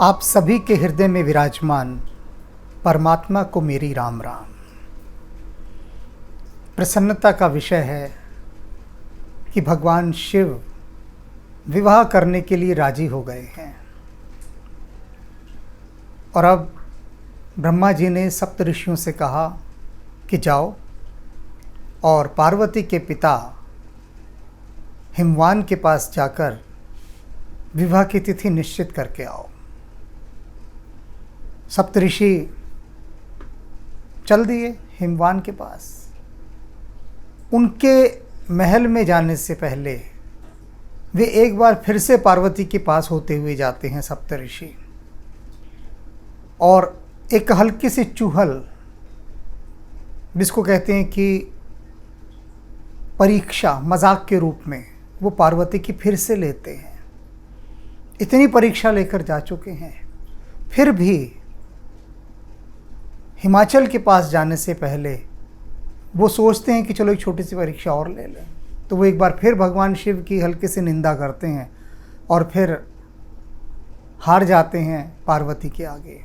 आप सभी के हृदय में विराजमान परमात्मा को मेरी राम राम। प्रसन्नता का विषय है कि भगवान शिव विवाह करने के लिए राजी हो गए हैं और अब ब्रह्मा जी ने सप्त ऋषियों से कहा कि जाओ और पार्वती के पिता हिमवान के पास जाकर विवाह की तिथि निश्चित करके आओ। सप्तऋषि चल दिए हिमवान के पास। उनके महल में जाने से पहले वे एक बार फिर से पार्वती के पास होते हुए जाते हैं सप्तऋषि, और एक हल्की सी चूहल, जिसको कहते हैं कि परीक्षा, मजाक के रूप में वो पार्वती की फिर से लेते हैं। इतनी परीक्षा लेकर जा चुके हैं, फिर भी हिमाचल के पास जाने से पहले वो सोचते हैं कि चलो एक छोटी सी परीक्षा और ले लें। तो वो एक बार फिर भगवान शिव की हल्की सी निंदा करते हैं और फिर हार जाते हैं पार्वती के आगे,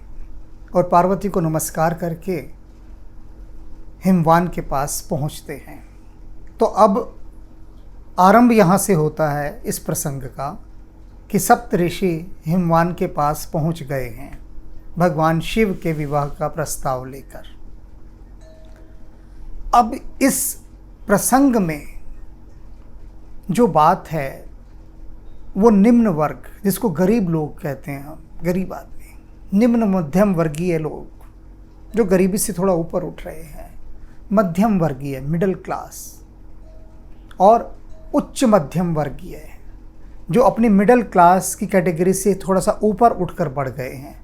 और पार्वती को नमस्कार करके हिमवान के पास पहुंचते हैं। तो अब आरंभ यहाँ से होता है इस प्रसंग का कि सप्तऋषि हिमवान के पास पहुंच गए हैं भगवान शिव के विवाह का प्रस्ताव लेकर। अब इस प्रसंग में जो बात है वो निम्न वर्ग, जिसको गरीब लोग कहते हैं, हम गरीब आदमी, निम्न मध्यम वर्गीय लोग जो गरीबी से थोड़ा ऊपर उठ रहे हैं, मध्यम वर्गीय मिडिल क्लास, और उच्च मध्यम वर्गीय जो अपनी मिडिल क्लास की कैटेगरी से थोड़ा सा ऊपर उठकर बढ़ गए हैं।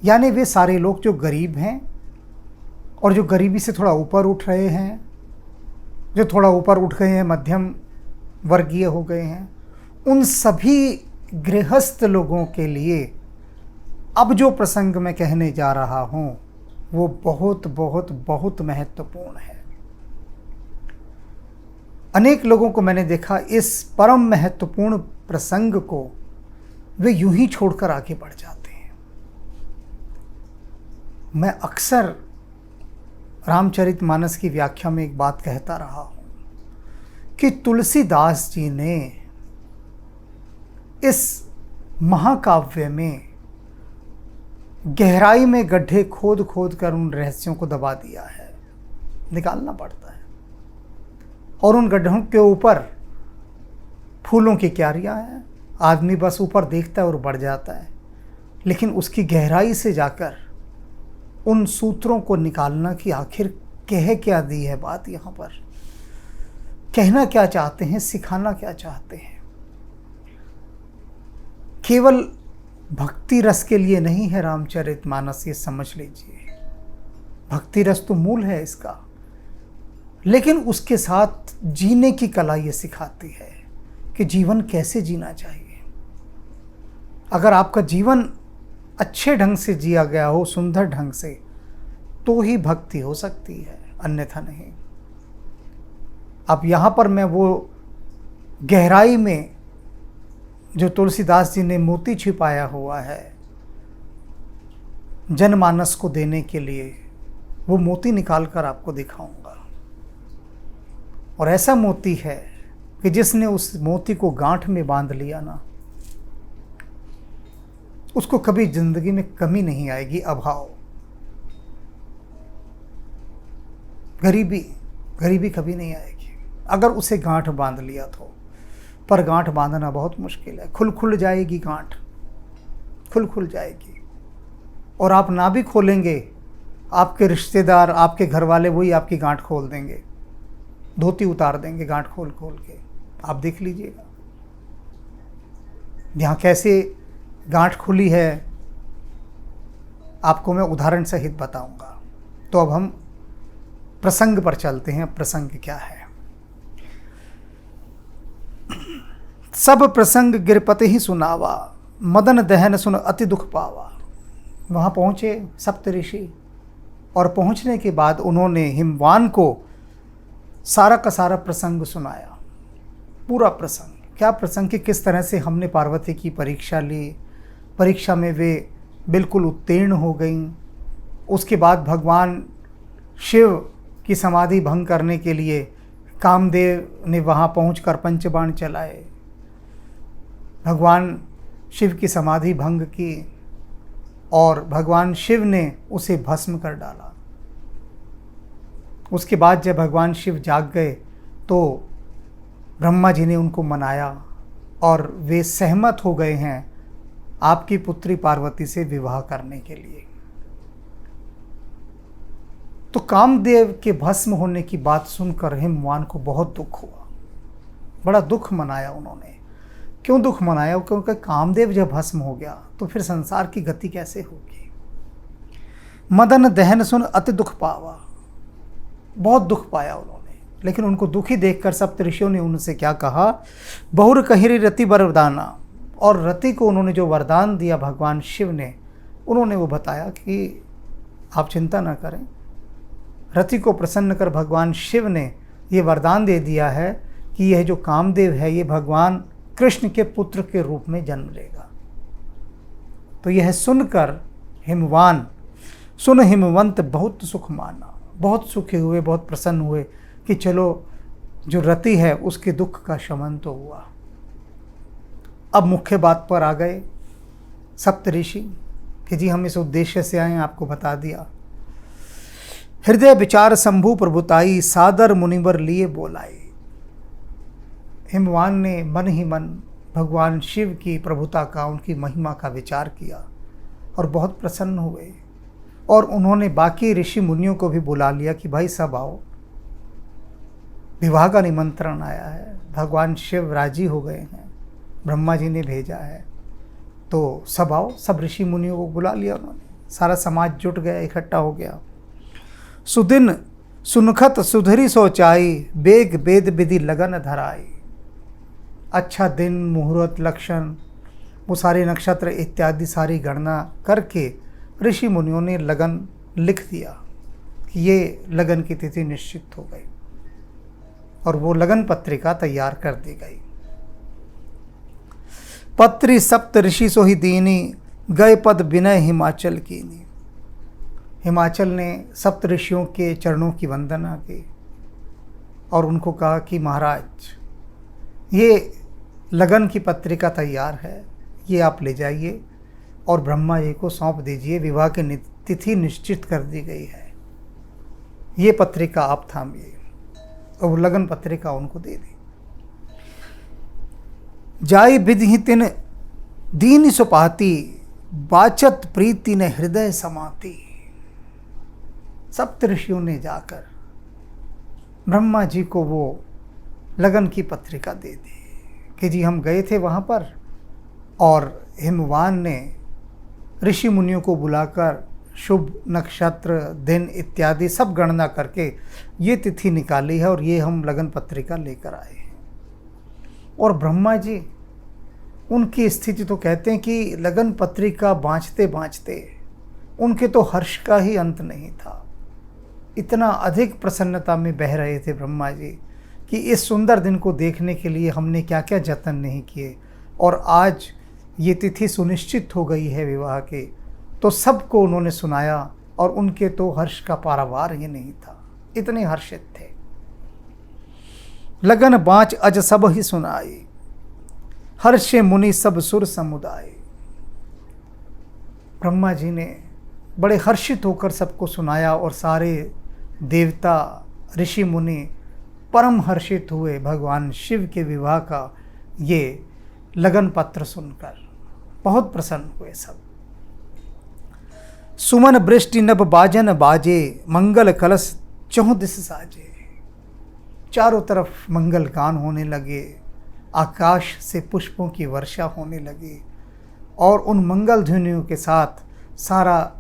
यानी वे सारे लोग जो गरीब हैं और जो गरीबी से थोड़ा ऊपर उठ रहे हैं, जो थोड़ा ऊपर उठ गए हैं, मध्यम वर्गीय हो गए हैं, उन सभी गृहस्थ लोगों के लिए अब जो प्रसंग मैं कहने जा रहा हूँ वो बहुत बहुत बहुत महत्वपूर्ण है। अनेक लोगों को मैंने देखा इस परम महत्वपूर्ण प्रसंग को वे यूं ही छोड़कर आगे बढ़ जाते हैं। मैं अक्सर रामचरितमानस की व्याख्या में एक बात कहता रहा हूं कि तुलसीदास जी ने इस महाकाव्य में गहराई में गड्ढे खोद खोद कर उन रहस्यों को दबा दिया है। निकालना पड़ता है, और उन गड्ढों के ऊपर फूलों की क्यारियां हैं। आदमी बस ऊपर देखता है और बढ़ जाता है, लेकिन उसकी गहराई से जाकर उन सूत्रों को निकालना कि आखिर कह क्या दी है बात, यहाँ पर कहना क्या चाहते हैं, सिखाना क्या चाहते हैं। केवल भक्ति रस के लिए नहीं है रामचरितमानस, ये समझ लीजिए। भक्ति रस तो मूल है इसका, लेकिन उसके साथ जीने की कला ये सिखाती है कि जीवन कैसे जीना चाहिए। अगर आपका जीवन अच्छे ढंग से जिया गया हो, सुंदर ढंग से, तो ही भक्ति हो सकती है, अन्यथा नहीं। अब यहाँ पर मैं वो गहराई में जो तुलसीदास जी ने मोती छिपाया हुआ है जनमानस को देने के लिए, वो मोती निकाल कर आपको दिखाऊंगा। और ऐसा मोती है कि जिसने उस मोती को गांठ में बांध लिया ना, उसको कभी जिंदगी में कमी नहीं आएगी, अभाव, गरीबी कभी नहीं आएगी अगर उसे गांठ बांध लिया तो। पर गांठ बांधना बहुत मुश्किल है। खुल जाएगी गांठ, खुल जाएगी, और आप ना भी खोलेंगे, आपके रिश्तेदार, आपके घर वाले वही आपकी गांठ खोल देंगे, धोती उतार देंगे गांठ खोल के। आप देख लीजिएगा यहाँ कैसे गांठ खुली है, आपको मैं उदाहरण सहित बताऊंगा। तो अब हम प्रसंग पर चलते हैं। प्रसंग क्या है? सब प्रसंग गिरपति ही सुनावा, मदन दहन सुन अति दुख पावा। वहाँ पहुँचे सप्तऋषि, और पहुँचने के बाद उन्होंने हिमवान को सारा का सारा प्रसंग सुनाया। पूरा प्रसंग, क्या प्रसंग कि किस तरह से हमने पार्वती की परीक्षा ली, परीक्षा में वे बिल्कुल उत्तीर्ण हो गईं। उसके बाद भगवान शिव की समाधि भंग करने के लिए कामदेव ने वहाँ पहुंचकर पंचबाण चलाए। भगवान शिव की समाधि भंग की और भगवान शिव ने उसे भस्म कर डाला। उसके बाद जब भगवान शिव जाग गए तो ब्रह्मा जी ने उनको मनाया और वे सहमत हो गए हैं आपकी पुत्री पार्वती से विवाह करने के लिए। तो कामदेव के भस्म होने की बात सुनकर हिमवान को बहुत दुख हुआ, बड़ा दुख मनाया उन्होंने। क्यों दुख मनाया? क्योंकि कामदेव जब भस्म हो गया तो फिर संसार की गति कैसे होगी। मदन दहन सुन अति दुख पावा, बहुत दुख पाया उन्होंने। लेकिन उनको दुखी देखकर सप्तऋषियों ने उनसे क्या कहा, बहुर कहिरी रति वरदाना, और रति को उन्होंने जो वरदान दिया भगवान शिव ने, उन्होंने वो बताया कि आप चिंता ना करें, रति को प्रसन्न कर भगवान शिव ने ये वरदान दे दिया है कि यह जो कामदेव है ये भगवान कृष्ण के पुत्र के रूप में जन्म लेगा। तो यह सुनकर हिमवंत बहुत सुख माना, बहुत सुखी हुए, बहुत प्रसन्न हुए कि चलो जो रति है उसके दुख का शमन तो हुआ। अब मुख्य बात पर आ गए सप्तऋषि कि जी हम इस उद्देश्य से आए, आपको बता दिया। हृदय विचार शंभु प्रभुताई, सादर मुनिवर लिए बोलाई। हिमवान ने मन ही मन भगवान शिव की प्रभुता का, उनकी महिमा का विचार किया और बहुत प्रसन्न हुए। और उन्होंने बाकी ऋषि मुनियों को भी बुला लिया कि भाई सब आओ, विवाह का निमंत्रण आया है, भगवान शिव राजी हो गए हैं, ब्रह्मा जी ने भेजा है, तो सब आओ। सब ऋषि मुनियों को बुला लिया उन्होंने, सारा समाज जुट गया, इकट्ठा हो गया। सुदिन सुनखत सुधरी सोचाई, बेग वेद विधि लगन धराई। अच्छा दिन, मुहूर्त, लक्षण, वो सारे नक्षत्र इत्यादि सारी गणना करके ऋषि मुनियों ने लगन लिख दिया कि ये लगन की तिथि निश्चित हो गई और वो लगन पत्रिका तैयार कर दी गई। पत्री सप्त ऋषि सोहि दीनी, गए पद विनय हिमाचल कीनी। हिमाचल ने सप्त ऋषियों के चरणों की वंदना की और उनको कहा कि महाराज ये लगन की पत्रिका तैयार है, ये आप ले जाइए और ब्रह्मा जी को सौंप दीजिए, विवाह की तिथि निश्चित कर दी गई है, ये पत्रिका आप थामिए। और वो लगन पत्रिका उनको दे दी। जाई विधि तिन दीन सुपाती, बाचत प्रीति ने हृदय समाती। सप्त ऋषियों ने जाकर ब्रह्मा जी को वो लगन की पत्रिका दे दी कि जी हम गए थे वहाँ पर और हिमवान ने ऋषि मुनियों को बुलाकर शुभ नक्षत्र, दिन इत्यादि सब गणना करके ये तिथि निकाली है और ये हम लगन पत्रिका लेकर आए हैं। और ब्रह्मा जी, उनकी स्थिति तो कहते हैं कि लगन पत्रिका बाँचते बाँचते उनके तो हर्ष का ही अंत नहीं था। इतना अधिक प्रसन्नता में बह रहे थे ब्रह्मा जी कि इस सुंदर दिन को देखने के लिए हमने क्या क्या जतन नहीं किए, और आज ये तिथि सुनिश्चित हो गई है विवाह के। तो सबको उन्होंने सुनाया और उनके तो हर्ष का पारावार ही नहीं था, इतने हर्षित थे। लगन बाँच अज सब ही सुनाई, हर्षे मुनि सब सुर समुदाय। ब्रह्मा जी ने बड़े हर्षित होकर सबको सुनाया और सारे देवता, ऋषि मुनि परम हर्षित हुए भगवान शिव के विवाह का ये लगन पत्र सुनकर, बहुत प्रसन्न हुए सब। सुमन वृष्टि नभ बाजन बाजे, मंगल कलश चहुं दिस साजे। चारों तरफ मंगल गान होने लगे, आकाश से पुष्पों की वर्षा होने लगी और उन मंगल ध्वनियों के साथ सारा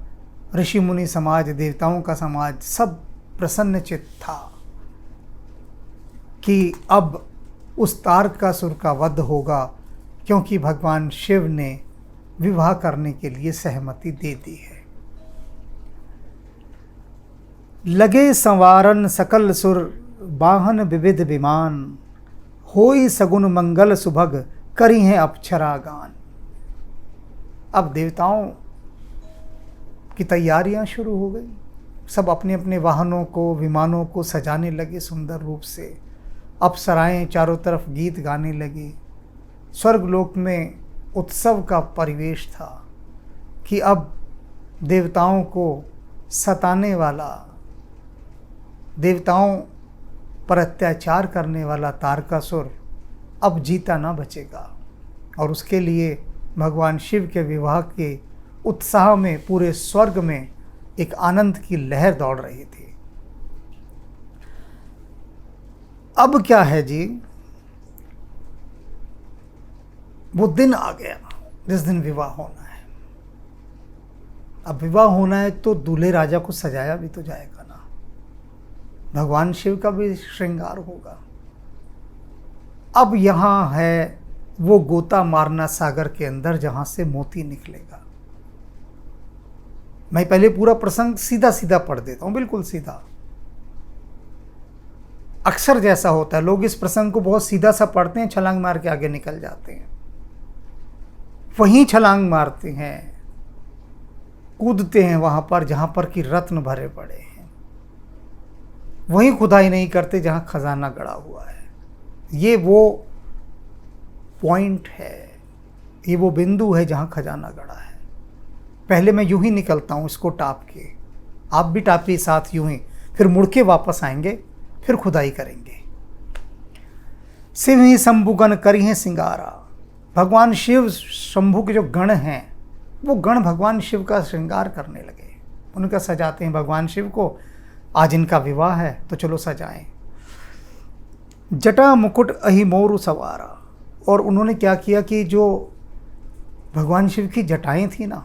ऋषि मुनि समाज, देवताओं का समाज सब प्रसन्नचित्त था कि अब उस तारकासुर का वध होगा, क्योंकि भगवान शिव ने विवाह करने के लिए सहमति दे दी है। लगे संवारन सकल सुर, वाहन विविध विमान, होई सगुन मंगल सुभग, करी हैं अप्सरा गान। अब देवताओं की तैयारियां शुरू हो गई। सब अपने अपने वाहनों को, विमानों को सजाने लगे सुंदर रूप से। अप्सराएं चारों तरफ गीत गाने लगी। स्वर्गलोक में उत्सव का परिवेश था कि अब देवताओं को सताने वाला, देवताओं पर अत्याचार करने वाला तारकासुर अब जीता ना बचेगा। और उसके लिए भगवान शिव के विवाह के उत्साह में पूरे स्वर्ग में एक आनंद की लहर दौड़ रही थी। अब क्या है जी, वो दिन आ गया जिस दिन विवाह होना है। अब विवाह होना है तो दूल्हे राजा को सजाया भी तो जाएगा ना, भगवान शिव का भी श्रृंगार होगा। अब यहां है वो गोता मारना सागर के अंदर जहां से मोती निकलेगा। मैं पहले पूरा प्रसंग सीधा सीधा पढ़ देता हूं, बिल्कुल सीधा। अक्सर जैसा होता है, लोग इस प्रसंग को बहुत सीधा सा पढ़ते हैं, छलांग मार के आगे निकल जाते हैं। वहीं छलांग मारते हैं, कूदते हैं वहां पर जहां पर कि रत्न भरे पड़े हैं। वहीं खुदाई नहीं करते जहां खजाना गड़ा हुआ है। ये वो पॉइंट है, ये वो बिंदु है जहां खजाना गड़ा है। पहले मैं यूं ही निकलता हूं इसको टाप के, आप भी टापिए साथ यूं ही, फिर मुड़ के वापस आएंगे, फिर खुदाई करेंगे। शिव ही शंभुगण करी हैं सिंगारा। भगवान शिव, शंभु के जो गण हैं, वो गण भगवान शिव का श्रृंगार करने लगे, उनका सजाते हैं भगवान शिव को। आज इनका विवाह है तो चलो सजाएं। जटा मुकुट अहि मोरु सवारा। और उन्होंने क्या किया कि जो भगवान शिव की जटाएं थी ना,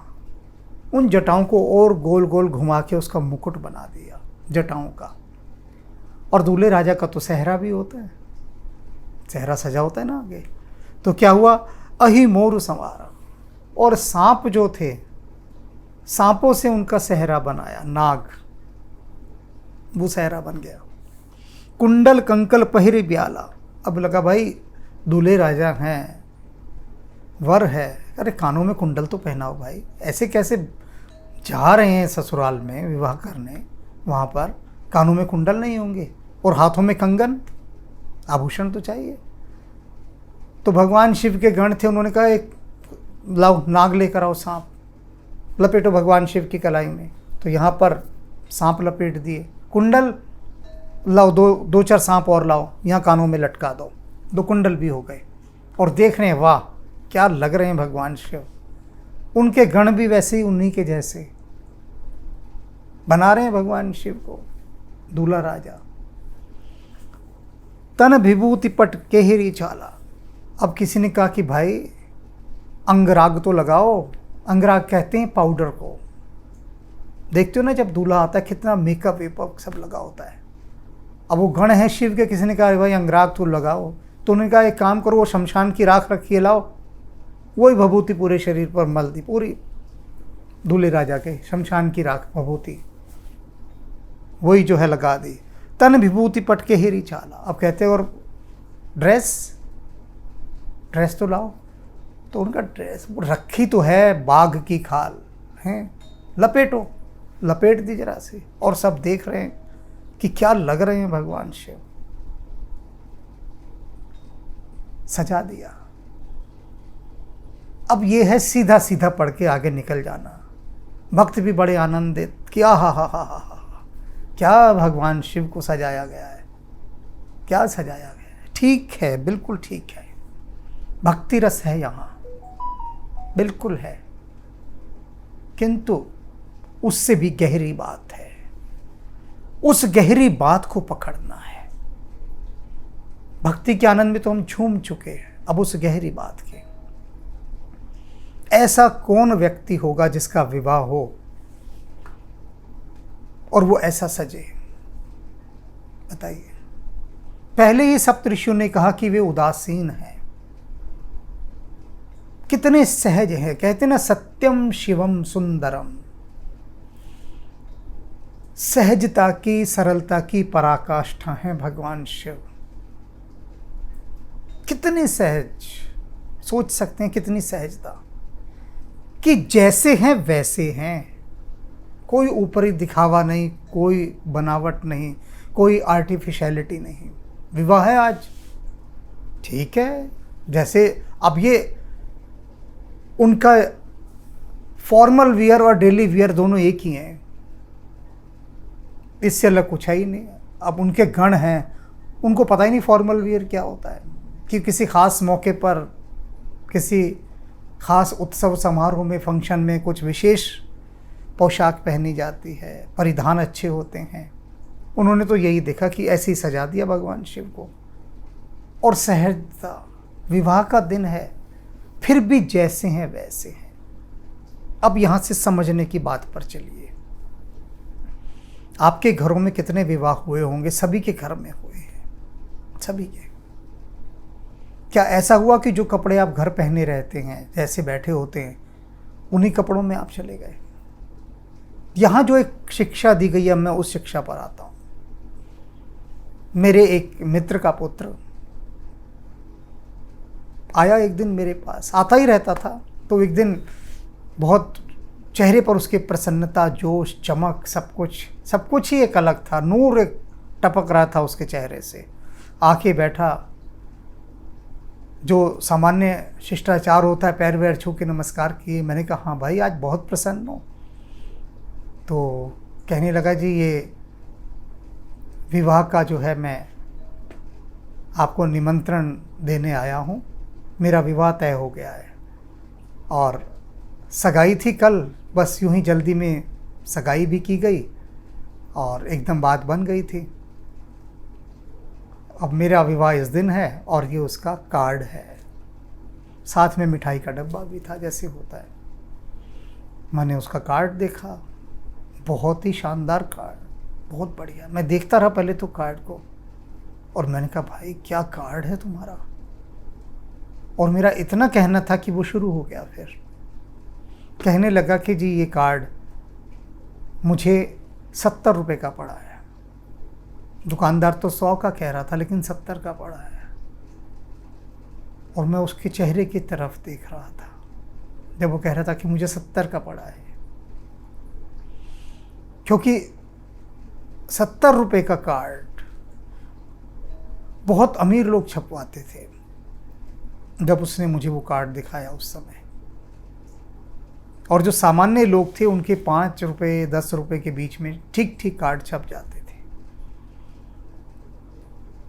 उन जटाओं को और गोल गोल घुमा के उसका मुकुट बना दिया जटाओं का। और दूल्हे राजा का तो सेहरा भी होता है, सेहरा सजा होता है ना आगे। तो क्या हुआ, अहि मोरु संवारा। और सांप जो थे, सांपों से उनका सेहरा बनाया, नाग, वो सेहरा बन गया। कुंडल कंकल पहिरे ब्याला। अब लगा भाई दूल्हे राजा हैं, वर है, अरे कानों में कुंडल तो पहनाओ भाई, ऐसे कैसे जा रहे हैं ससुराल में विवाह करने, वहाँ पर कानों में कुंडल नहीं होंगे और हाथों में कंगन, आभूषण तो चाहिए। तो भगवान शिव के गण थे, उन्होंने कहा एक लाओ नाग लेकर आओ, सांप लपेटो भगवान शिव की कलाई में। तो यहाँ पर सांप लपेट दिए, कुंडल लाओ, दो चार सांप और लाओ, यहाँ कानों में लटका दो, 2 कुंडल भी हो गए। और देख रहे हैं, वाह क्या लग रहे हैं भगवान शिव। उनके गण भी वैसे ही उन्हीं के जैसे बना रहे हैं भगवान शिव को दूल्हा राजा। तन विभूति पट केहरी चाला। अब किसी ने कहा कि भाई अंगराग तो लगाओ। अंगराग कहते हैं पाउडर को। देखते हो ना जब दूल्हा आता है कितना मेकअप वेकअप सब लगा होता है। अब वो गण है शिव के, किसी ने कहा भाई अंगराग तो लगाओ, तो उन्होंने कहा एक काम करो, वो शमशान की राख रखिए लाओ, वही भभूति पूरे शरीर पर मल दी, पूरी दूल्हे राजा के शमशान की राख भभूति वही जो है लगा दी। तन विभूति पट के हेरी चाला। अब कहते और ड्रेस तो लाओ। तो उनका ड्रेस रखी तो है बाघ की खाल है, लपेटो, लपेट दी जरा से। और सब देख रहे हैं कि क्या लग रहे हैं भगवान शिव। सजा दिया। अब ये है सीधा सीधा पढ़ के आगे निकल जाना। भक्त भी बड़े आनंदित, क्या हा क्या भगवान शिव को सजाया गया है, क्या सजाया गया है। ठीक है, बिल्कुल ठीक है, भक्ति रस है यहाँ, बिल्कुल है, किंतु उससे भी गहरी बात है। उस गहरी बात को पकड़ना है। भक्ति के आनंद में तो हम झूम चुके हैं, अब उस गहरी बात के। ऐसा कौन व्यक्ति होगा जिसका विवाह हो और वो ऐसा सजे, बताइए। पहले ही सप्तऋषियों ने कहा कि वे उदासीन हैं, कितने सहज हैं। कहते ना सत्यम शिवम सुंदरम। सहजता की, सरलता की पराकाष्ठा है भगवान शिव। कितने सहज, सोच सकते हैं कितनी सहजता। कि जैसे हैं वैसे हैं, कोई ऊपरी दिखावा नहीं, कोई बनावट नहीं, कोई आर्टिफिशियलिटी नहीं। विवाह है आज, ठीक है, जैसे अब ये उनका फॉर्मल वियर और डेली वियर दोनों एक ही हैं, इससे अलग कुछ है ही नहीं। अब उनके गण हैं, उनको पता ही नहीं फॉर्मल वियर क्या होता है, कि किसी ख़ास मौके पर, किसी ख़ास उत्सव समारोह में, फंक्शन में कुछ विशेष पोशाक पहनी जाती है, परिधान अच्छे होते हैं। उन्होंने तो यही देखा कि ऐसे ही सजा दिया भगवान शिव को। और सहजता, विवाह का दिन है, फिर भी जैसे हैं वैसे हैं। अब यहाँ से समझने की बात पर चलिए। आपके घरों में कितने विवाह हुए होंगे? सभी के घर में हुए हैं, सभी के। क्या ऐसा हुआ कि जो कपड़े आप घर पहने रहते हैं, जैसे बैठे होते हैं, उन्हीं कपड़ों में आप चले गए? यहाँ जो एक शिक्षा दी गई है, मैं उस शिक्षा पर आता हूँ। मेरे एक मित्र का पुत्र आया एक दिन मेरे पास, आता ही रहता था। तो एक दिन बहुत चेहरे पर उसके प्रसन्नता, जोश, चमक, सब कुछ ही एक अलग था। नूर एक टपक रहा था उसके चेहरे से। आके बैठा, जो सामान्य शिष्टाचार होता है, पैर वैर छू के नमस्कार किए। मैंने कहा हाँ भाई, आज बहुत प्रसन्न हो। तो कहने लगा जी, ये विवाह का जो है, मैं आपको निमंत्रण देने आया हूँ। मेरा विवाह तय हो गया है और सगाई थी कल, बस यूं ही जल्दी में सगाई भी की गई और एकदम बात बन गई थी। अब मेरा विवाह इस दिन है और ये उसका कार्ड है, साथ में मिठाई का डब्बा भी था, जैसे होता है। मैंने उसका कार्ड देखा, बहुत ही शानदार कार्ड, बहुत बढ़िया। मैं देखता रहा पहले तो कार्ड को, और मैंने कहा भाई क्या कार्ड है तुम्हारा। और मेरा इतना कहना था कि वो शुरू हो गया। फिर कहने लगा कि जी ये कार्ड मुझे 70 रुपये का पड़ा है। दुकानदार तो 100 का कह रहा था, लेकिन 70 का पड़ा है। और मैं उसके चेहरे की तरफ देख रहा था जब वो कह रहा था कि मुझे 70 का पड़ा है, क्योंकि 70 रुपये का कार्ड बहुत अमीर लोग छपवाते थे। जब उसने मुझे वो कार्ड दिखाया उस समय, और जो सामान्य लोग थे उनके 5 रुपये 10 रुपये के बीच में ठीक ठीक कार्ड छप जाते थे।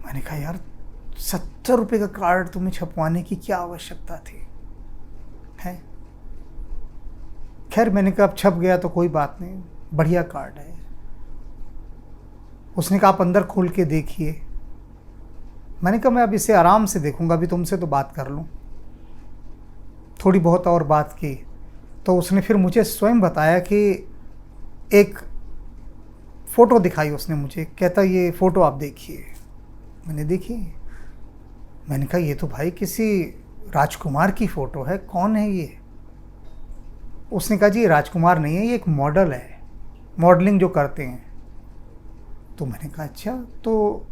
मैंने कहा यार, 70 रुपये का कार्ड तुम्हें छपवाने की क्या आवश्यकता थी, है? खैर मैंने कहा अब छप गया तो कोई बात नहीं, बढ़िया कार्ड है। उसने कहा आप अंदर खोल के देखिए। मैंने कहा मैं अब इसे आराम से देखूंगा, अभी तुमसे तो बात कर लूँ। थोड़ी बहुत और बात की तो उसने फिर मुझे स्वयं बताया कि एक फ़ोटो दिखाई उसने मुझे। कहता ये फ़ोटो आप देखिए। मैंने देखी। मैंने कहा ये तो भाई किसी राजकुमार की फ़ोटो है, कौन है ये? उसने कहा जी ये राजकुमार नहीं है, ये एक मॉडल है, मॉडलिंग जो करते हैं। तो मैंने कहा अच्छा, तो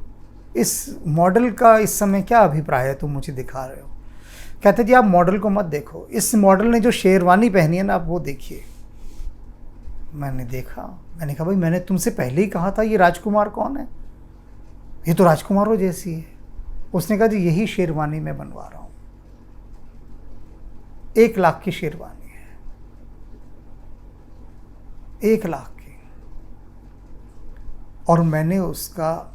इस मॉडल का इस समय क्या अभिप्राय है, तुम मुझे दिखा रहे हो? कहते जी आप मॉडल को मत देखो, इस मॉडल ने जो शेरवानी पहनी है ना, आप वो देखिए। मैंने देखा। मैंने कहा भाई मैंने तुमसे पहले ही कहा था ये राजकुमार कौन है, ये तो राजकुमारों जैसी है। उसने कहा जी यही शेरवानी मैं बनवा रहा हूँ, 1 लाख की शेरवानी है, 1 लाख की। और मैंने उसका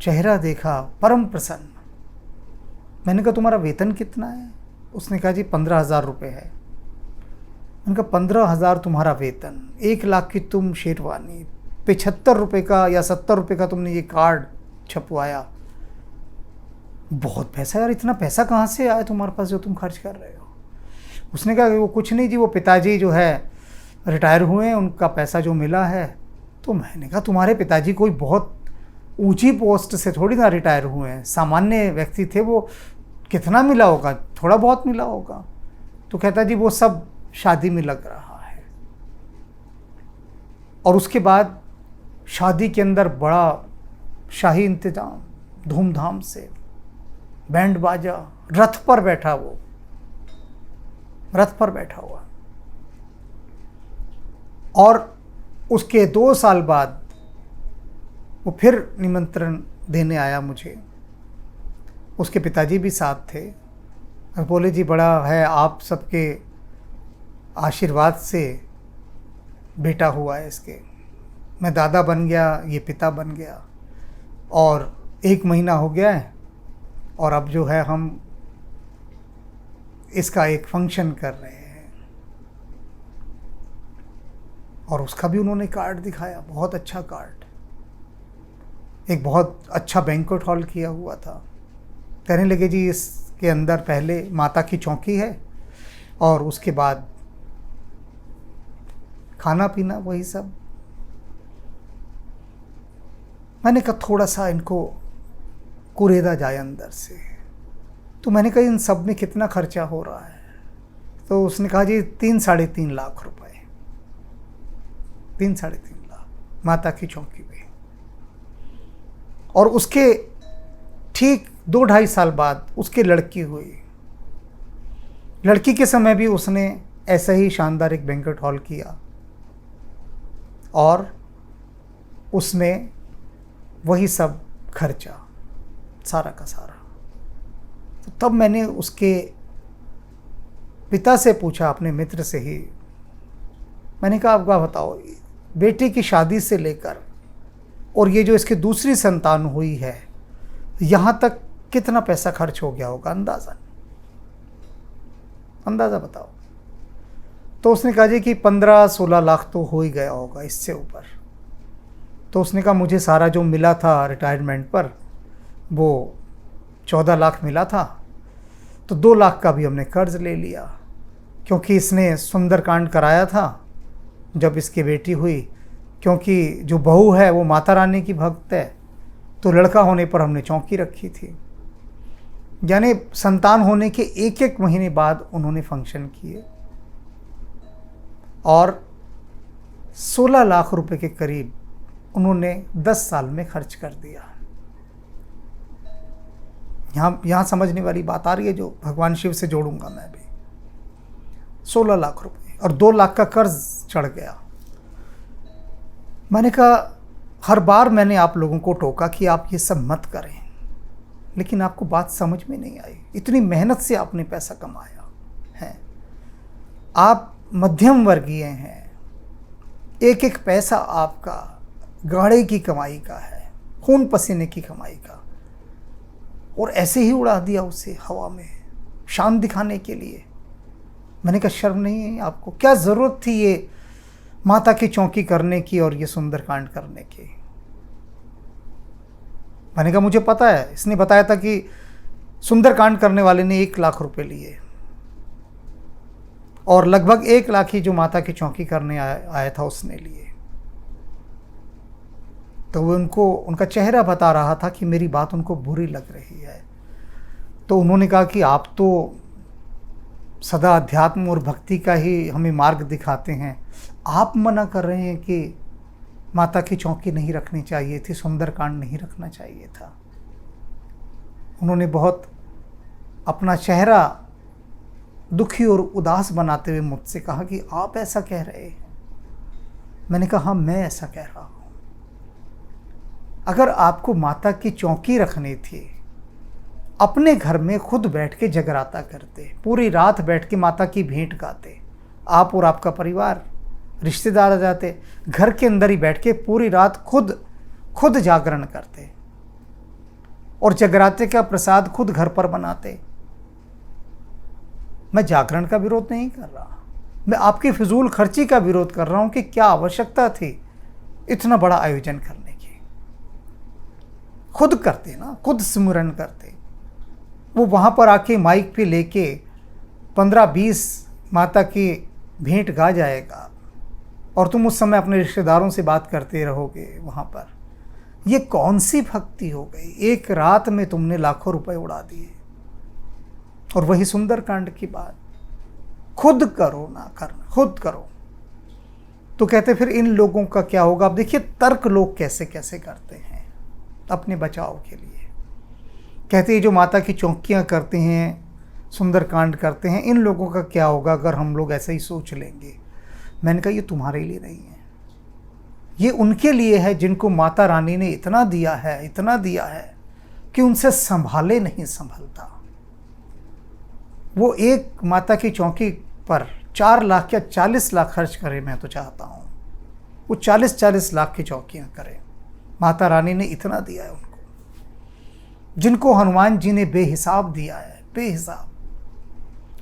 चेहरा देखा, परम प्रसन्न। मैंने कहा तुम्हारा वेतन कितना है? उसने कहा जी 15,000 रुपये है। मैंने कहा 15,000 तुम्हारा वेतन, 1 लाख की तुम शेरवानी, 75 रुपये का या 70 रुपये का तुमने ये कार्ड छपवाया, बहुत पैसा यार, इतना पैसा कहाँ से आया तुम्हारे पास जो तुम खर्च कर रहे हो? उसने कहा कि वो कुछ नहीं जी, वो पिताजी जो है रिटायर हुए हैं, उनका पैसा जो मिला है। तो मैंने कहा तुम्हारे पिताजी कोई बहुत ऊंची पोस्ट से थोड़ी ना रिटायर हुए हैं, सामान्य व्यक्ति थे, वो कितना मिला होगा, थोड़ा बहुत मिला होगा। तो कहता जी वो सब शादी में लग रहा है। और उसके बाद शादी के अंदर बड़ा शाही इंतजाम, धूमधाम से, बैंड बाजा, रथ पर बैठा, वो रथ पर बैठा हुआ। और उसके 2 साल बाद वो फिर निमंत्रण देने आया मुझे। उसके पिताजी भी साथ थे और बोले जी बड़ा है आप सबके आशीर्वाद से बेटा हुआ है इसके। मैं दादा बन गया, ये पिता बन गया और 1 महीना हो गया है और अब जो है हम इसका एक फंक्शन कर रहे हैं। और उसका भी उन्होंने कार्ड दिखाया, बहुत अच्छा कार्ड, एक बहुत अच्छा बैंक्वेट हॉल किया हुआ था। कहने लगे जी इसके अंदर पहले माता की चौकी है और उसके बाद खाना पीना वही सब। मैंने कहा थोड़ा सा इनको कुरेदा जाए अंदर से। तो मैंने कहा इन सब में कितना खर्चा हो रहा है? तो उसने कहा जी 3-3.5 लाख रुपए, 3-3.5 लाख माता की चौकी पे। और उसके ठीक 2-2.5 साल बाद उसकी लड़की हुई। लड़की के समय भी उसने ऐसा ही शानदार एक बैंक्वेट हॉल किया और उसमें वही सब खर्चा सारा का सारा। तो तब मैंने उसके पिता से पूछा, अपने मित्र से ही, मैंने कहा आपका बताओ बेटी की शादी से लेकर और ये जो इसकी दूसरी संतान हुई है यहाँ तक कितना पैसा खर्च हो गया होगा, अंदाज़ा बताओ। तो उसने कहा जी कि 15-16 लाख तो हो ही गया होगा, इससे ऊपर। तो उसने कहा मुझे सारा जो मिला था रिटायरमेंट पर वो 14 लाख मिला था, तो 2 लाख का भी हमने कर्ज ले लिया, क्योंकि इसने सुंदरकांड कराया था जब इसकी बेटी हुई। क्योंकि जो बहू है वो माता रानी की भक्त है, तो लड़का होने पर हमने चौकी रखी थी। यानी संतान होने के 1-1 महीने बाद उन्होंने फंक्शन किए और 16 लाख रुपए के करीब उन्होंने 10 साल में खर्च कर दिया। यहाँ समझने वाली बात आ रही है जो भगवान शिव से जोड़ूंगा मैं भी। 16 लाख रुपए और 2 लाख का कर्ज चढ़ गया। मैंने कहा हर बार मैंने आप लोगों को टोका कि आप ये सब मत करें, लेकिन आपको बात समझ में नहीं आई। इतनी मेहनत से आपने पैसा कमाया है, आप मध्यम वर्गीय हैं, एक एक पैसा आपका गाड़े की कमाई का है, खून पसीने की कमाई का, और ऐसे ही उड़ा दिया उसे हवा में शान दिखाने के लिए। मैंने कहा शर्म नहीं है आपको? क्या ज़रूरत थी ये माता की चौकी करने की और ये सुंदरकांड करने की? मैंने कहा मुझे पता है, इसने बताया था कि सुंदरकांड करने वाले ने 1 लाख रुपए लिए और लगभग 1 लाख ही जो माता की चौकी करने आया था उसने लिए। तो वो उनका चेहरा बता रहा था कि मेरी बात उनको बुरी लग रही है। तो उन्होंने कहा कि आप तो सदा अध्यात्म और भक्ति का ही हमें मार्ग दिखाते हैं, आप मना कर रहे हैं कि माता की चौकी नहीं रखनी चाहिए थी, सुंदरकांड नहीं रखना चाहिए था। उन्होंने बहुत अपना चेहरा दुखी और उदास बनाते हुए मुझसे कहा कि आप ऐसा कह रहे हैं? मैंने कहा हाँ मैं ऐसा कह रहा हूँ। अगर आपको माता की चौकी रखनी थी, अपने घर में खुद बैठ के जगराता करते, पूरी रात बैठ के माता की भेंट गाते, आप और आपका परिवार, रिश्तेदार आ जाते, घर के अंदर ही बैठ के पूरी रात खुद जागरण करते और जगराते का प्रसाद खुद घर पर बनाते। मैं जागरण का विरोध नहीं कर रहा, मैं आपकी फिजूल खर्ची का विरोध कर रहा हूं कि क्या आवश्यकता थी इतना बड़ा आयोजन करने की। खुद करते ना, खुद सिमरन करते। वो वहाँ पर आके माइक पे लेके 15-20 माता की भेंट गा जाएगा और तुम उस समय अपने रिश्तेदारों से बात करते रहोगे वहाँ पर। ये कौन सी भक्ति हो गई? एक रात में तुमने लाखों रुपए उड़ा दिए। और वही सुंदरकांड की बात, खुद करो ना करना, खुद करो। तो कहते फिर इन लोगों का क्या होगा? अब देखिए तर्क लोग कैसे कैसे करते हैं अपने बचाव के लिए। कहते हैं जो माता की चौकियाँ करते हैं, सुंदरकांड करते हैं, इन लोगों का क्या होगा अगर हम लोग ऐसे ही सोच लेंगे? मैंने कहा ये तुम्हारे लिए नहीं है, ये उनके लिए है जिनको माता रानी ने इतना दिया है, इतना दिया है कि उनसे संभाले नहीं संभलता। वो एक माता की चौकी पर 4 लाख या 40 लाख खर्च करे, मैं तो चाहता हूँ वो 40-40 लाख की चौकियाँ करें। माता रानी ने इतना दिया है उनको, जिनको हनुमान जी ने बेहिसाब दिया है, बेहिसाब।